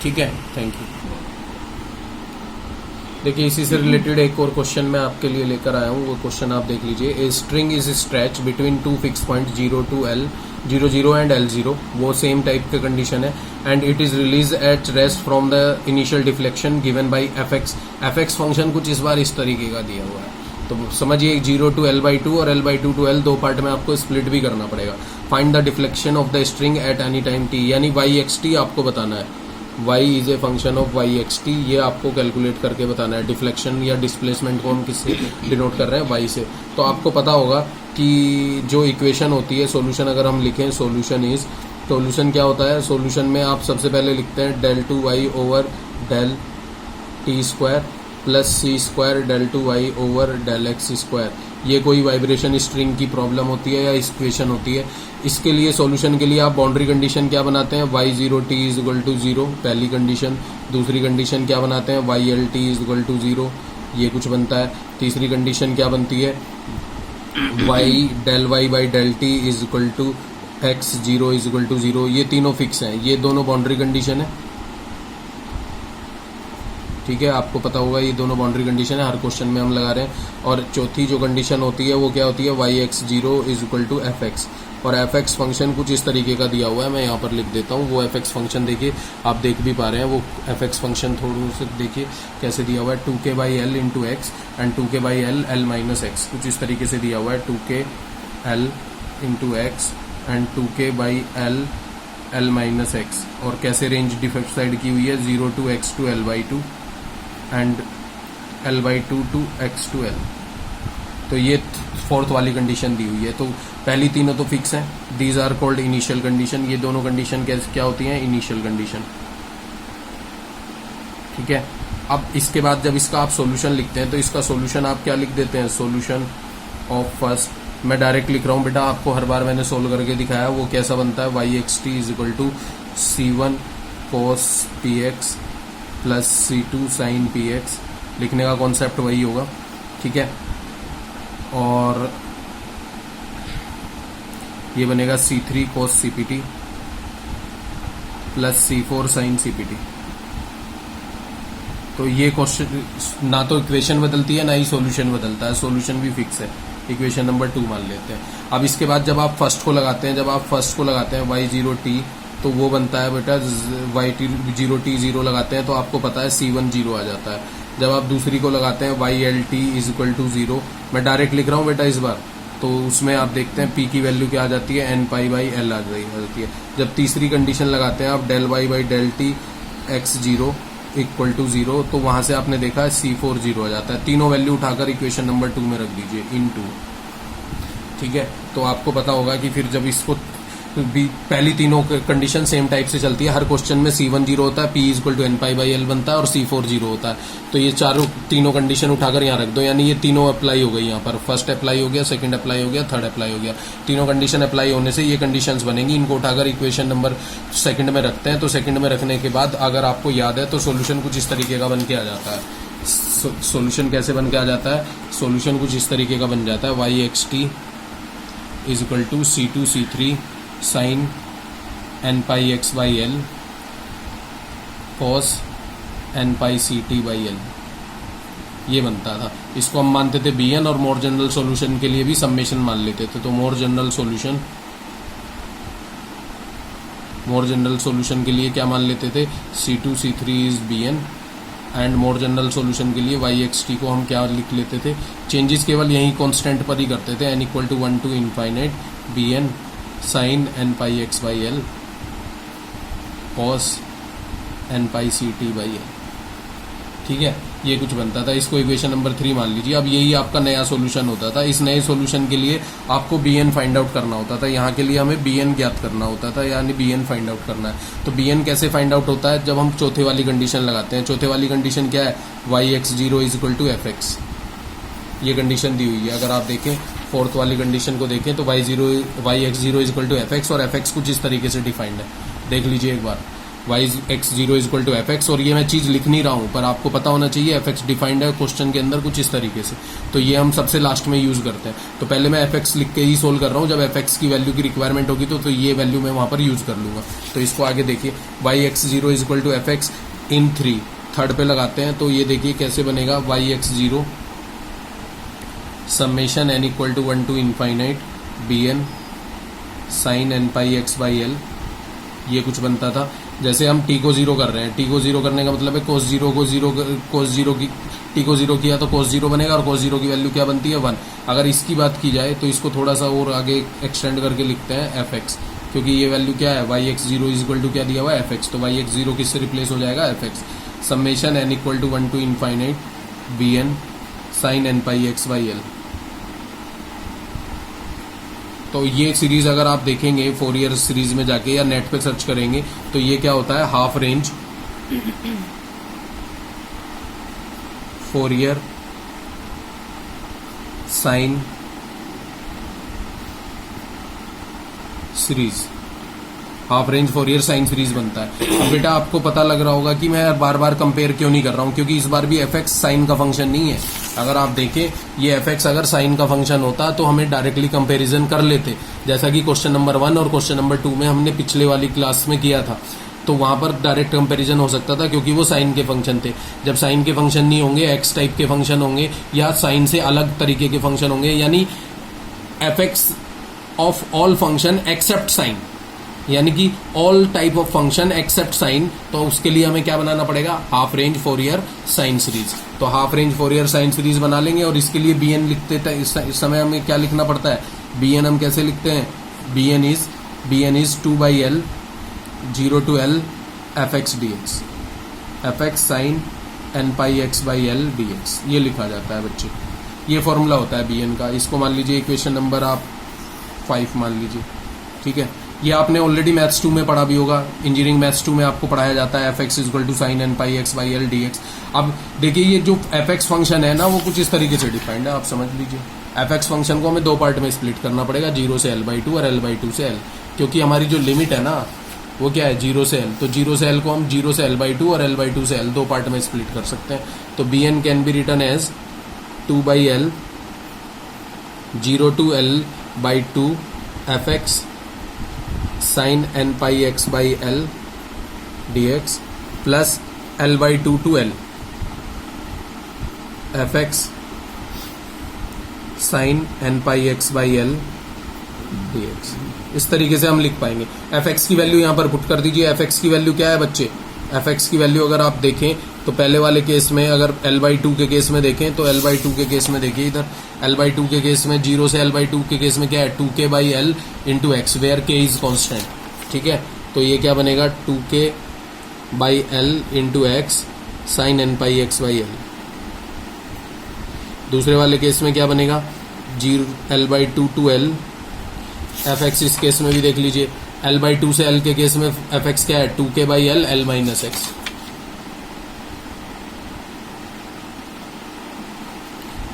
ठीक है, थैंक यू। देखिए इसी से रिलेटेड एक और क्वेश्चन मैं आपके लिए लेकर आया हूँ, वो क्वेश्चन आप देख लीजिए। A string is stretch between two fix point 0 to L 0 and L0, वो सेम टाइप के कंडीशन है, and it is release at rest from the initial deflection given by f x function कुछ इस बार इस तरीके का दिया हुआ है। तो समझिए 0 to L/2 और L/2 to L, दो पार्ट में आपको स्प्लिट भी करना पड़ेगा। Find the deflection of the string at any time t, यानी y(xt) आपको बताना है। y is a function of y(xt), ये आपको कैलकुलेट करके बताना है। डिफ्लेक्शन या डिस्प्लेसमेंट को हम किससे डिनोट कर रहे हैं, y से। तो आपको पता होगा कि जो इक्वेशन होती है, सॉल्यूशन अगर हम लिखें, सॉल्यूशन क्या होता है, सॉल्यूशन में आप सबसे पहले लिखते हैं del 2y over del t square plus c square del 2y over del x square. ये कोई वाइब्रेशन स्ट्रिंग की प्रॉब्लम होती है या इक्वेशन होती है। इसके लिए सॉल्यूशन के लिए आप बाउंड्री कंडीशन क्या बनाते हैं, y0t इज इक्वल टू 0, पहली कंडीशन। दूसरी कंडीशन क्या बनाते हैं, ylt इज इक्वल टू 0, ये कुछ बनता है। तीसरी कंडीशन क्या बनती है, y del y by del t is equal to x 0 is equal to 0। ये तीनों फिक्स हैं, ये दोनों बाउंड्री कंडीशन है। ठीक है, आपको पता होगा ये दोनों बाउंड्री कंडीशन है, हर क्वेश्चन में हम लगा रहे हैं। और चौथी जो कंडीशन होती है वो क्या होती है, y(x0) is equal to fx, और fx फंक्शन कुछ इस तरीके का दिया हुआ है, मैं यहाँ पर लिख देता हूँ। वो fx फंक्शन देखिए, आप देख भी पा रहे हैं, वो fx फंक्शन थोड़ा सा देखिए कैसे दिया हुआ है, 2k by l into x and 2k by L L minus x, कुछ इस तरीके से दिया हुआ है। 2k L into x and 2k by L L minus x, और कैसे रेंज डिफेक्ट साइड की हुई है, 0 to x to L/2 and L/2 to x to L। तो ये फोर्थ वाली कंडीशन दी हुई है। तो पहली तीनों तो फिक्स हैं, these are called initial condition. ये दोनों कंडीशन क्या होती हैं, इनिशियल कंडीशन। ठीक है, अब इसके बाद जब इसका आप सॉल्यूशन लिखते हैं तो इसका सॉल्यूशन आप क्या लिख देते हैं, सॉल्यूशन ऑफ फर्स्ट। मैं डायरेक्ट लिख रहा हूँ बेटा, आपको हर बार मैंने सोल्व करके दिखाया। वो कैसा बनता है, y(xt) is equal to c1 cos px plus c2 sin px। लिखने का कॉन्सेप्ट वही होगा। ठीक है, और ये बनेगा c3 cos cpt plus c4 sin cpt। तो ये क्वेश्चन ना तो इक्वेशन बदलती है ना ही सॉल्यूशन बदलता है, सॉल्यूशन भी फिक्स है। इक्वेशन नंबर 2 मान लेते हैं। अब इसके बाद जब आप फर्स्ट को लगाते हैं, y0t, तो वो बनता है बेटा y0t 0 लगाते हैं तो आपको पता है c1 0 आ जाता है। जब आप दूसरी को लगाते हैं ylt इज इक्वल टू 0, मैं डायरेक्ट लिख रहा हूँ बेटा इस बार, तो उसमें आप देखते हैं p की वैल्यू क्या आ जाती है, n पाई बाई l आ जाती है। जब तीसरी कंडीशन लगाते हैं आप del y by del t x0 equal to 0, तो वहां से आपने देखा है c4 0 आ जाता है। तीनों वैल्यू उठाकर इक्वेशन नंबर 2 में रख दीजिए इन 2। ठीक है, तो आपको पता होगा कि फिर जब इसको भी पहली तीनों कंडीशन सेम टाइप से चलती है, हर क्वेश्चन में c1 0 होता है, p is equal to n pi by l बनता है और c4 0 होता है। तो ये तीनों कंडीशन उठाकर यहाँ रख दो, यानी ये तीनों अप्लाई हो गई। यहाँ पर फर्स्ट अप्लाई हो गया, सेकंड अप्लाई हो गया, थर्ड अप्लाई हो गया। तीनों कंडीशन अप्लाई होने से ये कंडीशंस बनेंगी। इनको उठाकर इक्वेशन नंबर सेकंड में रखते हैं। तो सेकंड में रखने के बाद अगर आपको याद है तो सोल्यूशन कुछ इस तरीके का बन के आ जाता है। सोल्यूशन कैसे बन के आ जाता है, सोल्यूशन कुछ इस तरीके का बन जाता है, y(xt) is equal to c2 c3 sine n pi x by l cos n pi c t by l, ये बनता था। इसको हम मानते थे bn और मोर जनरल सॉल्यूशन के लिए भी समेशन मान लेते थे। तो मोर जनरल सॉल्यूशन के लिए क्या मान लेते थे, C2 C3 is bn and more general solution के लिए yxt को हम क्या लिख लेते थे, चेंजेस केवल यही कांस्टेंट पर ही करते थे, n equal to 1 to infinite bn sine n pi x by l cos n pi c t by l. ठीक है, ये कुछ बनता था। इसको इक्वेशन नंबर 3 मान लीजिए। अब यही आपका नया सॉल्यूशन होता था। इस नए सॉल्यूशन के लिए आपको bn फाइंड आउट करना होता था। यहाँ के लिए हमें bn ज्ञात करना होता था, यानी bn फाइंड आउट करना है। तो bn कैसे फाइंड आउट होता है, जब हम चौथे वाली कंडीशन लगाते हैं। चौथे वाली कंडीशन क्या है, yx0 is equal to fx, ये कंडीशन दी हुई है। अगर आप देखें फोर्थ वाली कंडीशन को देखें तो yx0 is equal to fx, और fx कुछ इस तरीके से डिफाइंड है, देख लीजिए एक बार, yx0 is equal to fx। और ये मैं चीज़ लिख नहीं रहा हूँ, पर आपको पता होना चाहिए fx डिफाइंड है क्वेश्चन के अंदर कुछ इस तरीके से। तो ये हम सबसे लास्ट में यूज़ करते हैं। तो पहले मैं fx लिख के ही सोल्व कर रहा हूँ, जब fx की वैल्यू की रिक्वायरमेंट होगी तो ये वैल्यू मैं वहाँ पर यूज़ कर लूँगा। तो इसको आगे देखिए, yx0 is equal to fx in 3, third पे लगाते हैं। तो ये देखिए कैसे बनेगा, yx0 समेशन n equal to 1 to infinite bn sine n pi x by l, ये कुछ बनता था। जैसे हम t को 0 कर रहे हैं, t को 0 करने का मतलब है cos 0 को 0 की t को 0 किया तो cos 0 बनेगा, और cos 0 की वैल्यू क्या बनती है 1। अगर इसकी बात की जाए तो इसको थोड़ा सा और आगे एक्सटेंड करके लिखते हैं fx, क्योंकि ये वैल्यू क्या है, yx0 इज इक्वल टू क्या दिया हुआ है fx। तो yx0 किससे रिप्लेस हो जाएगा, fx। Summation n equal to 1 to infinite bn sine n pi x by l. तो ये सीरीज अगर आप देखेंगे फोरियर सीरीज में जाके या नेट पे सर्च करेंगे तो ये क्या होता है, half range Fourier sine series, half range Fourier sine series बनता है। अब बेटा आपको पता लग रहा होगा कि मैं बार बार कंपेयर क्यों नहीं कर रहा हूं, क्योंकि इस बार भी fx साइन का फंक्शन नहीं है। अगर आप देखें ये fx अगर साइन का फंक्शन होता तो हमें डायरेक्टली कंपैरिजन कर लेते, जैसा कि क्वेश्चन नंबर 1 और क्वेश्चन नंबर 2 में हमने पिछले वाली क्लास में किया था। तो वहां पर डायरेक्ट कंपैरिजन हो सकता था, क्योंकि वो साइन के फंक्शन थे। जब साइन के फंक्शन नहीं होंगे, एक्स टाइप के फंक्शन होंगे या साइन से अलग तरीके के फंक्शन होंगे, यानी fx of all function except sine, यानी कि all type of function except sine. तो उसके लिए हमें क्या बनाना पड़ेगा, half range Fourier sine series. तो half range Fourier sine series बना लेंगे, और इसके लिए bn लिखते थे। इस समय हमें क्या लिखना पड़ता है, bn हम कैसे लिखते हैं, bn is 2 by l 0 to l fx dx, fx sine n pi x by l dx, ये लिखा जाता है बच्चे। ये फॉर्मूला होता है bn का। इसको मान लीजिए इक्वेशन नंबर आप 5 मान लीजिए, ठीक है। ये आपने ऑलरेडी मैथ्स 2 में पढ़ा भी होगा, इंजीनियरिंग मैथ्स 2 में आपको पढ़ाया जाता है fx equal to sine n pi x by l d x. अब देखिए ये जो fx फंक्शन है ना, वो कुछ इस तरीके से डिफाइंड है, आप समझ लीजिए। fx फंक्शन को हमें 2 पार्ट में स्प्लिट करना पड़ेगा, 0 से l/2 और l/2 से l, क्योंकि हमारी जो लिमिट है ना वो क्या है, 0 से l। तो 0 से l को हम 0 से l/2 और l/2 से l 2 पार्ट में स्प्लिट कर सकते हैं। तो bn can be written as 2 by l 0 to l/2 fx sine n pi x by l d x plus l/2 to l fx sine n pi x by l d x. इस तरीके से हम लिख पाएंगे। fx की value यहां पर put कर दीजिए। fx की वैल्यू क्या है बच्चे, fx की वैल्यू अगर आप देखें तो पहले वाले केस में, अगर l/2 के केस में देखें तो l/2 के केस में देखिए, इधर l/2 के केस में 0 से l/2 के केस में क्या है, 2k by l into x, where k is constant, ठीक है। तो ये क्या बनेगा, 2k by l into x sine n pi x by l. दूसरे वाले केस में क्या बनेगा, 0 l/2 टू l fx। इस केस में भी देख लीजिए, l/2 से l के केस में fx क्या है, 2k by l l minus x.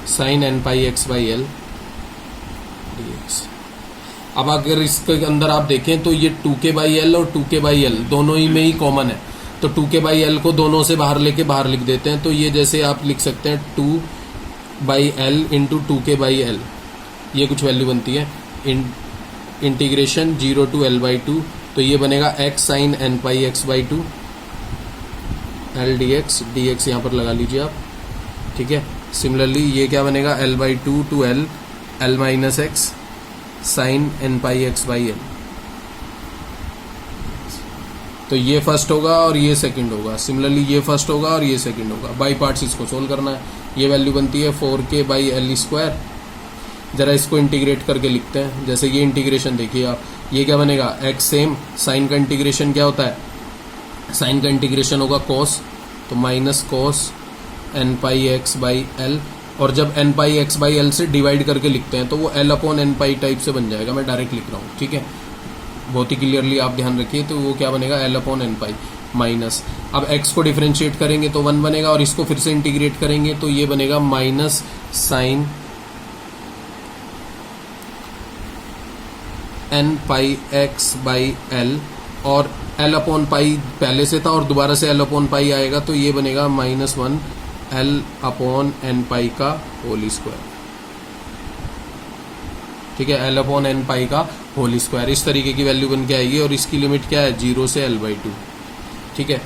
Sine n pi x by l dx। अब अगर इसके अंदर आप देखें तो ये 2k बाई एल और 2k बाई एल दोनों ही में ही कॉमन है, तो 2k बाई एल को दोनों से बाहर लेके बाहर लिख देते हैं। तो ये जैसे आप लिख सकते हैं 2 by l into 2k by l, ये कुछ वैल्यू बनती है इन इंटीग्रेशन 0 to L/2, तो ये बनेगा x साइन n पाई x/2 L dx, dx यहाँ पर लगा लीजिए आप, ठीक है। सिमिलरली ये क्या बनेगा L/2 to L minus x sine n pi x/L, तो ये फर्स्ट होगा और ये सेकंड होगा। सिमिलरली ये फर्स्ट होगा और ये सेकंड होगा। बाई पार्ट्स इसको सोल्व करना है। ये वैल्यू बनती है 4k/L²। जरा इसको इंटीग्रेट करके लिखते हैं। जैसे ये इंटीग्रेशन देखिए आप, ये क्या बनेगा x सेम, साइन का इंटीग्रेशन क्या होता है, साइन का इंटीग्रेशन होगा cos, तो minus cos n pi x/L, और जब n पाई x/L से डिवाइड करके लिखते हैं तो वो L/n पाई टाइप से बन जाएगा। मैं डायरेक्ट लिख रहा हूँ, ठीक है, बहुत ही क्लियरली आप ध्यान रखिए। तो वो क्या बनेगा L/n पाई माइनस, अब x को डिफरेंशिएट करेंगे तो 1 बनेगा, और इसको फिर से इंटीग्रेट करेंगे तो ये बनेगा minus sign n pi x/L, और L/n पाई पहले से था और दोबारा से L/n पाई आएगा तो ये बनेगा -1 L/n पाई का होल स्क्वायर, ठीक है, L/n पाई का होल स्क्वायर। इस तरीके की वैल्यू बन के आएगी, और इसकी लिमिट क्या है 0 से L/2, ठीक है।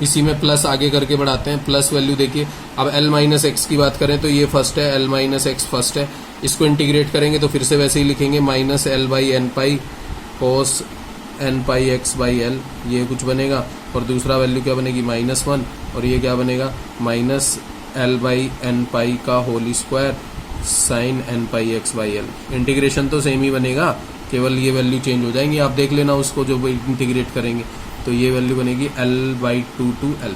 इसी में प्लस आगे करके बढ़ाते हैं। प्लस वैल्यू देखिए, अब L माइनस एक्स की बात करें तो ये फर्स्ट है, L माइनस एक्स फर्स्ट है। इसको इंटीग्रेट करेंगे तो फिर से वैसे ही लिखेंगे -L/n पाई कोस n पाई x/L, ये कुछ बनेगा, और दूसरा वैल्यू क्या बनेगी -1, और ये क्या बनेगा -L/n पाई का whole square sine n pi x/L। Integration तो सेम ही बनेगा, केवल ये वैल्यू चेंज हो जाएंगी। आप देख लेना उसको जो इंटीग्रेट करेंगे, तो ये वैल्यू बनेगी L/2 to L,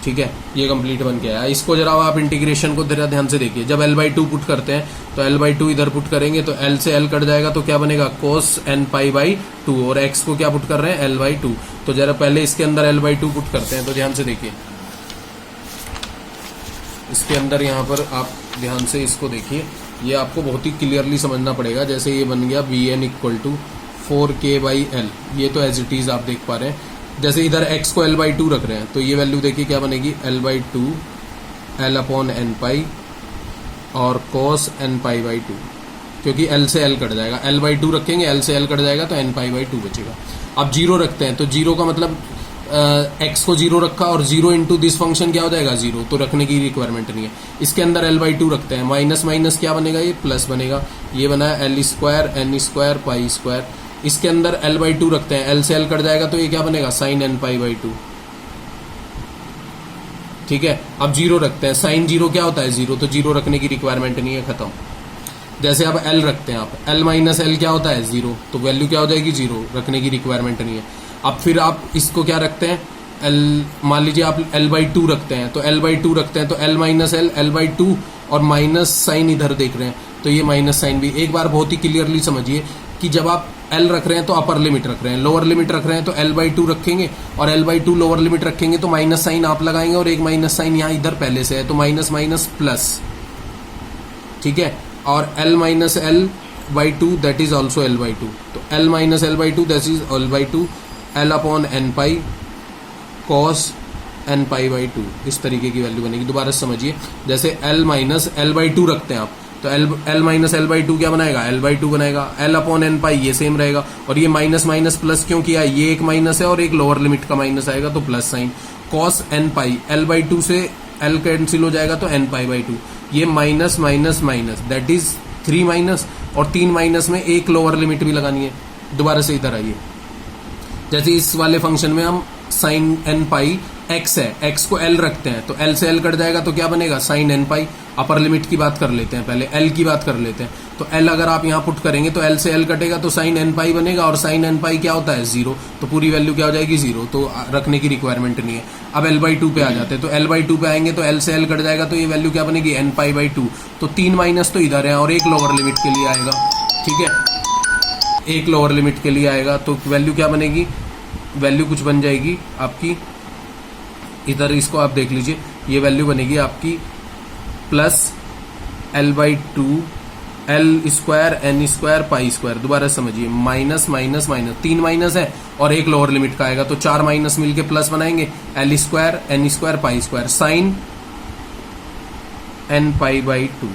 ठीक है। ये कंप्लीट बन के आया। इसको जरा आप इंटीग्रेशन को जरा ध्यान से देखिए। जब L/2 पुट करते हैं तो L/2 इधर पुट करेंगे तो L से L कट जाएगा, तो क्या बनेगा cos n पाई/2, और x को क्या पुट कर रहे हैं L/2। तो जरा पहले इसके अंदर L/2 पुट करते हैं, तो ध्यान से देखिए इसके अंदर, यहाँ पर आप ध्यान से इसको देखिए, ये आपको बहुत ही क्लियरली समझना पड़ेगा। जैसे ये बन गया Vn = 4k/L, ये तो एज इट इज आप देख पा रहे हैं। जैसे इधर x को L/2 रख रहे हैं तो ये वैल्यू देखिए क्या बनेगी L/2 L/n पाई और cos n पाई/2, क्योंकि L से L कट जाएगा, L/2 रखेंगे, L से L कट जाएगा तो n पाई/2 बचेगा। अब 0 रखते हैं तो 0 का मतलब x को 0 रखा, और 0 इंटू दिस फंक्शन क्या हो जाएगा 0, तो रखने की रिक्वायरमेंट नहीं है। इसके अंदर L/2 रखते हैं, माइनस माइनस क्या बनेगा, ये प्लस बनेगा। ये बना है L² n² पाई²। इसके अंदर L/2 रखते हैं, L से L कट जाएगा तो ये क्या बनेगा साइन n पाई/2, ठीक है। अब 0 रखते हैं, साइन 0 क्या होता है 0, तो 0 रखने की रिक्वायरमेंट नहीं है, खत्म। जैसे अब L रखते हैं आप, L माइनस L क्या होता है 0, तो वैल्यू क्या हो जाएगी 0, रखने की रिक्वायरमेंट नहीं है। अब फिर आप इसको क्या रखते हैं, L मान लीजिए आप L/2 रखते हैं, तो L/2 रखते हैं तो L माइनस L L/2, और माइनस साइन इधर देख रहे हैं तो ये माइनस साइन भी। एक बार बहुत ही क्लियरली समझिए कि जब आप L रख रहे हैं तो अपर लिमिट रख रहे हैं, लोअर लिमिट रख रहे हैं तो L/2 रखेंगे, और L/2 लोअर लिमिट रखेंगे तो माइनस साइन आप लगाएंगे, और एक माइनस साइन यहाँ इधर पहले से है तो माइनस माइनस प्लस, ठीक है। और L minus L/2 that is also L/2, तो L minus L/2 that is L/2 L/n pi cos n पाई/2, इस तरीके की वैल्यू बनेगी। दोबारा समझिए, जैसे L माइनस L/2 रखते हैं आप तो L माइनस L/2 क्या बनाएगा L/2 बनाएगा, L/n पाई ये सेम रहेगा, और ये माइनस माइनस प्लस क्यों किया, ये एक माइनस है और एक लोअर लिमिट का माइनस आएगा तो प्लस साइन, cos n पाई L/2 से L कैंसिल हो जाएगा तो n पाई/2, ये minus minus minus that is 3 minus, और 3 माइनस में एक लोअर लिमिट भी लगानी है। दोबारा से इधर आइए, जैसे इस वाले फंक्शन में हम साइन n पाई x है, x को L रखते हैं तो L से L कट जाएगा तो क्या बनेगा साइन n पाई। अपर लिमिट की बात कर लेते हैं, पहले L की बात कर लेते हैं, तो L अगर आप यहाँ पुट करेंगे तो L से L कटेगा तो साइन n पाई बनेगा, और साइन n पाई क्या होता है 0, तो पूरी वैल्यू क्या हो जाएगी 0, तो रखने की रिक्वायरमेंट नहीं है। अब L/2 पे आ जाते हैं, तो L/2 पे आएंगे तो L से L कट जाएगा तो ये वैल्यू क्या बनेगी n पाई/2, तो 3 माइनस तो इधर है और एक लोअर लिमिट के लिए आएगा, ठीक है, एक लोअर लिमिट के लिए आएगा, तो वैल्यू क्या बनेगी, वैल्यू कुछ बन जाएगी आपकी, इधर इसको आप देख लीजिए, ये वैल्यू बनेगी आपकी प्लस L/2 L² n² पाई²। दोबारा समझिए, माइनस माइनस माइनस, 3 माइनस है और एक लोअर लिमिट का आएगा तो 4 माइनस मिलके प्लस बनाएंगे, L² n² पाई² साइन n पाई/2,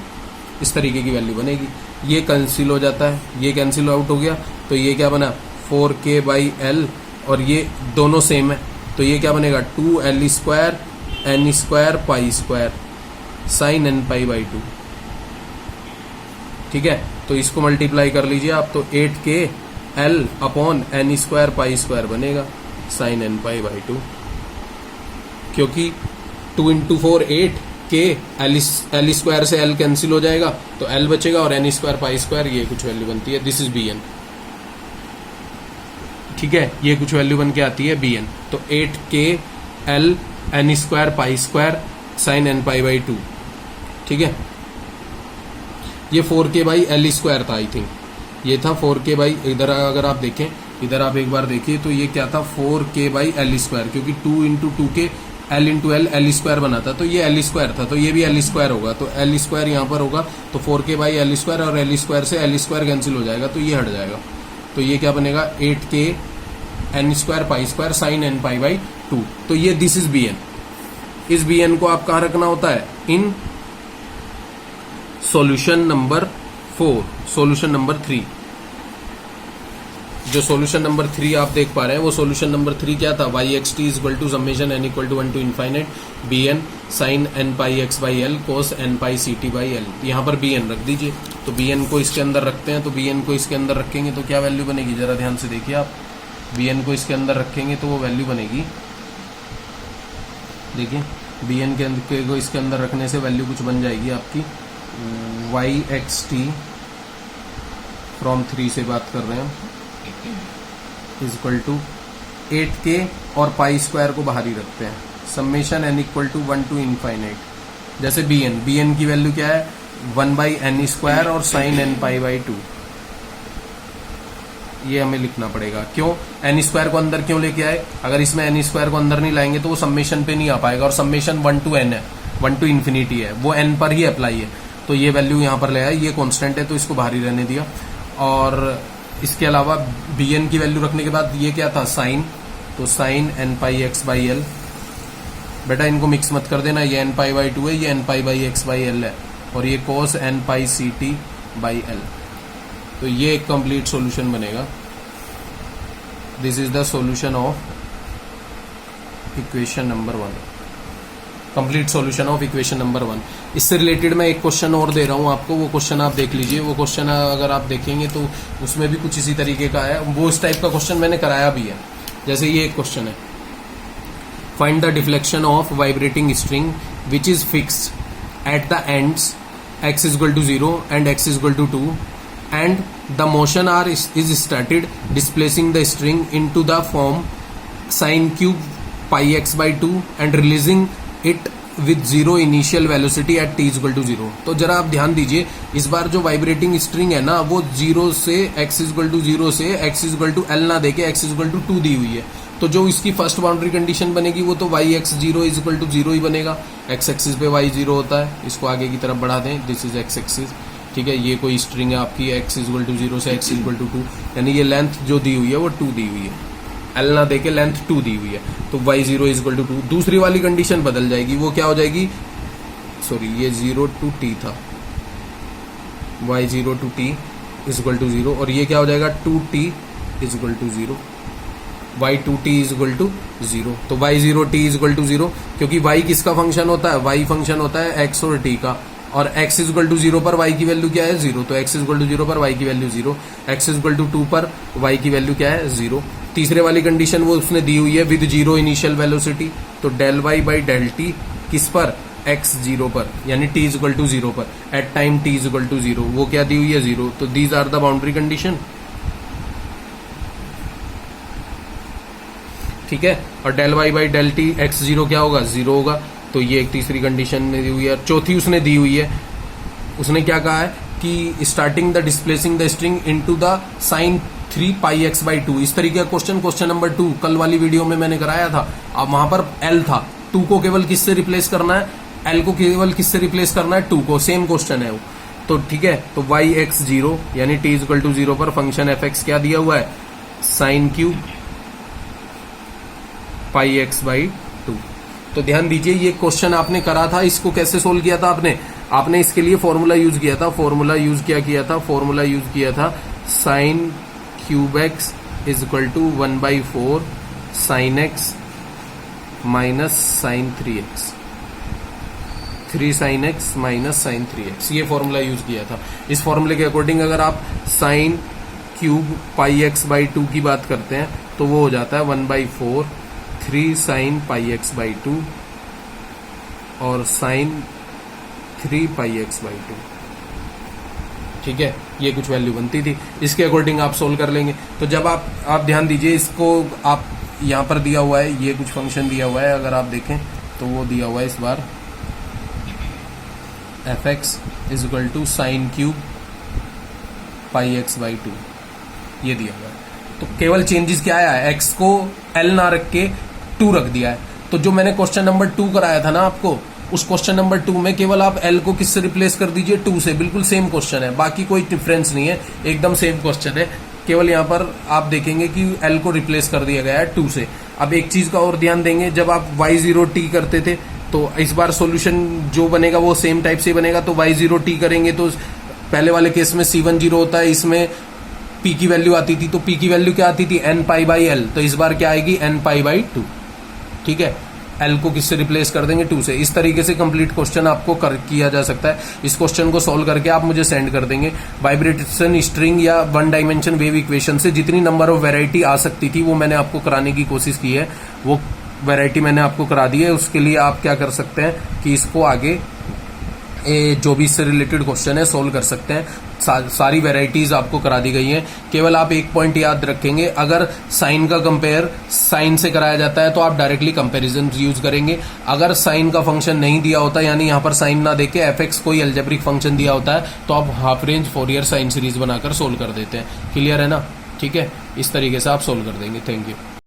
इस तरीके की वैल्यू बनेगी। ये कैंसिल हो जाता है, ये कैंसिल आउट हो गया, तो ये क्या बना 4k/l, और ये दोनों सेम है, तो ये क्या बनेगा 2l² n² π² sin nπ/2। ठीक है, तो इसको मल्टीप्लाई कर लीजिए आप, तो 8k/l/n² π² बनेगा sin nπ/2, क्योंकि 2 × 4 8k, l² से l कैंसिल हो जाएगा तो l बचेगा, और n² π², ये कुछ वैल्यू बनती है, दिस इज bn। ठीक है, ये कुछ वैल्यू बन के आती है bn, तो 8k/l n² π² sin nπ/2। ठीक है, ये 4k/l² था, आई थिंक ये था 4k, इधर अगर आप देखें, इधर आप एक बार देखिए तो ये क्या था 4k/l², क्योंकि 2 × 2k l × l l² बना था, तो ये l² था, तो ये भी l² होगा, तो l² यहाँ पर होगा, तो 4k/l², और l² से l² कैंसिल हो जाएगा, तो ये हट जाएगा, तो ये क्या बनेगा 8k n² π² sin nπ/2। तो ये दिस इज bn। इस bn को आप कहाँ रखना होता है, in solution number 4, solution number 3। जो सॉल्यूशन नंबर 3 आप देख पा रहे हैं, वो सॉल्यूशन नंबर 3 क्या था, yxt = summation n = 1 to infinite bn sin nπx/l cos nπct/l। यहाँ पर bn रख दीजिए, तो bn को इसके अंदर रखते हैं, तो bn को इसके अंदर रखेंगे तो क्या वैल्यू बनेगी, जरा ध्यान से देखिए आप, bn को इसके अंदर रखेंगे तो वो वैल्यू बनेगी, देखिए bn को इसके अंदर रखने से वैल्यू कुछ बन जाएगी आपकी, yxt फ्रॉम 3 से बात कर रहे हैं, = 8k और π² को बाहर ही रखते हैं, समेशन n = 1 to infinite, जैसे bn की वैल्यू क्या है 1/n² और sin nπ/2, ये हमें लिखना पड़ेगा, क्यों n² को अंदर क्यों लेके आए, अगर इसमें n² को अंदर नहीं लाएंगे तो वो समेशन पे नहीं आ पाएगा, और समेशन 1 to n है, 1 to infinity है, वो n पर ही अप्लाई है, तो ये वैल्यू यहाँ पर ले आए, ये कांस्टेंट है तो इसको बाहर ही रहने दिया। और इसके अलावा bn की वैल्यू रखने के बाद ये क्या था साइन, तो sin nπx/l, बेटा इनको मिक्स मत कर देना, ये nπ/2 है, ये nπx/l है, और ये cos nπct/l, तो ये एक कंप्लीट सॉल्यूशन बनेगा। This is the solution of equation number 1, complete solution of equation number 1। इससे रिलेटेड मैं एक क्वेश्चन और दे रहा हूं आपको, वो क्वेश्चन आप देख लीजिए, वो क्वेश्चन अगर आप देखेंगे तो उसमें भी कुछ इसी तरीके का है, वो इस टाइप का क्वेश्चन मैंने कराया भी है। जैसे ये एक क्वेश्चन है, find the deflection of vibrating string which is fixed at the ends x = 0 and x = 2 and the motion r is started displacing the string into the form sin cube πx/2 and releasing it with 0 initial velocity at t = 0। तो जरा आप ध्यान दीजिए, इस बार जो vibrating string है ना वो 0 से x = 0 से x = l ना देके x = 2 दी हुई है, तो जो इसकी फर्स्ट बाउंड्री कंडीशन बनेगी वो तो yx0 = 0 ही बनेगा, x एक्सिस पे y0 होता है, इसको आगे की तरफ बढ़ा दें, दिस इज x एक्सिस। ठीक है, ये कोई स्ट्रिंग है आपकी x = 0 से x = 2, यानी ये लेंथ जो दी हुई है वो 2 दी हुई है, l ना देके लेंथ 2 दी हुई है, तो y0 = 2। दूसरी वाली कंडीशन बदल जाएगी, वो क्या हो जाएगी, सॉरी ये 0 to t था, y0 to t = 0, और ये क्या हो जाएगा 2t = 0, y2t = 0। तो y0t = 0, क्योंकि y किसका फंक्शन होता है, y फंक्शन होता है x और t का, और x = 0 पर y की वैल्यू क्या है 0, तो x = 0 पर y की वैल्यू 0, x = 2 पर y की वैल्यू क्या है 0। तीसरे वाली कंडीशन वो उसने दी हुई है विद 0 इनिशियल वेलोसिटी, तो del y/del t किस पर, x0 पर, यानी t = 0 पर, एट टाइम t = 0, वो क्या दी हुई है 0, तो these are the boundary condition. ठीक है, और del y/del t x0 क्या होगा 0 होगा, तो ये एक तीसरी कंडीशन में दी हुई है। चौथी उसने दी हुई है, उसने क्या कहा है कि starting the displacing the string into the sin 3πx/2, इस तरीके का क्वेश्चन नंबर 2 कल वाली वीडियो में मैंने कराया था। अब वहां पर l था, 2 को केवल किससे रिप्लेस करना है, l को केवल किससे रिप्लेस करना है 2 को, सेम क्वेश्चन है वो। तो ठीक है, तो yx0 यानी t = 0 पर फंक्शन fx क्या दिया हुआ है sin क्यूब πx/2। तो ध्यान दीजिए, ये क्वेश्चन आपने करा था, इसको कैसे सोल्व किया था आपने, आपने इसके लिए फॉर्मूला यूज किया था, फॉर्मूला यूज किया था sine cube x is equal to 1/4 sine x minus sine 3x, 3 sine x minus sine 3x, ये फॉर्मूला यूज किया था। इस फॉर्मूले के अकॉर्डिंग अगर आप sign cube pi x by 2 की बात करते हैं तो वो हो जाता है 1/4 3 साइन पाई एक्स बाई 2 और साइन 3 पाई एक्स बाई 2। ठीक है, ये कुछ वैल्यू बनती थी, इसके अकॉर्डिंग आप सोल्व कर लेंगे। तो जब आप ध्यान दीजिए, इसको आप यहां पर दिया हुआ है, ये कुछ फंक्शन दिया हुआ है, अगर आप देखें तो वो दिया हुआ है इस बार f x is equal to sine cube pi x by 2, ये दिया हुआ है। तो केवल चेंजेस क्या है, एक्स को एल ना रख के 2 रख दिया है। तो जो मैंने क्वेश्चन नंबर 2 कराया था ना आपको, उस क्वेश्चन नंबर 2 में केवल आप एल को किससे रिप्लेस कर दीजिए, 2 से। बिल्कुल सेम क्वेश्चन है, बाकी कोई डिफरेंस नहीं है, एकदम सेम क्वेश्चन है। केवल यहाँ पर आप देखेंगे कि एल को रिप्लेस कर दिया गया है 2 से। अब एक चीज का और ध्यान देंगे, जब आप y0t करते थे तो इस बार सॉल्यूशन जो बनेगा वो सेम टाइप से बनेगा। तो y0t करेंगे तो पहले वाले केस में c10 होता है, इसमें p की वैल्यू आती थी, तो p की वैल्यू क्या आती थी, n पाई बाई एल। तो इस बार क्या आएगी, n पाई बाई 2। ठीक है, एल को किससे रिप्लेस कर देंगे, 2 से। इस तरीके से कंप्लीट क्वेश्चन आपको किया जा सकता है। इस क्वेश्चन को सॉल्व करके आप मुझे सेंड कर देंगे। वाइब्रेशन स्ट्रिंग या 1 डायमेंशन वेव इक्वेशन से जितनी नंबर ऑफ वैरायटी आ सकती थी वो मैंने आपको कराने की कोशिश की है, वो वैरायटी मैंने आपको करा दी है। उसके लिए आप क्या कर सकते हैं कि इसको आगे जो भी इससे रिलेटेड क्वेश्चन है सोल्व कर सकते हैं। सारी वैरायटीज आपको करा दी गई हैं। केवल आप एक पॉइंट याद रखेंगे, अगर साइन का कंपेयर साइन से कराया जाता है तो आप डायरेक्टली कंपैरिजन यूज करेंगे। अगर साइन का फंक्शन नहीं दिया होता, यानी यहां पर साइन ना देके एफ एक्स कोई एल्जेब्रिक फंक्शन दिया होता है, तो आप half range Fourier sine series बनाकर सोल्व कर देते हैं। क्लियर है ना? ठीक है, इस तरीके से आप सोल्व कर देंगे। Thank you.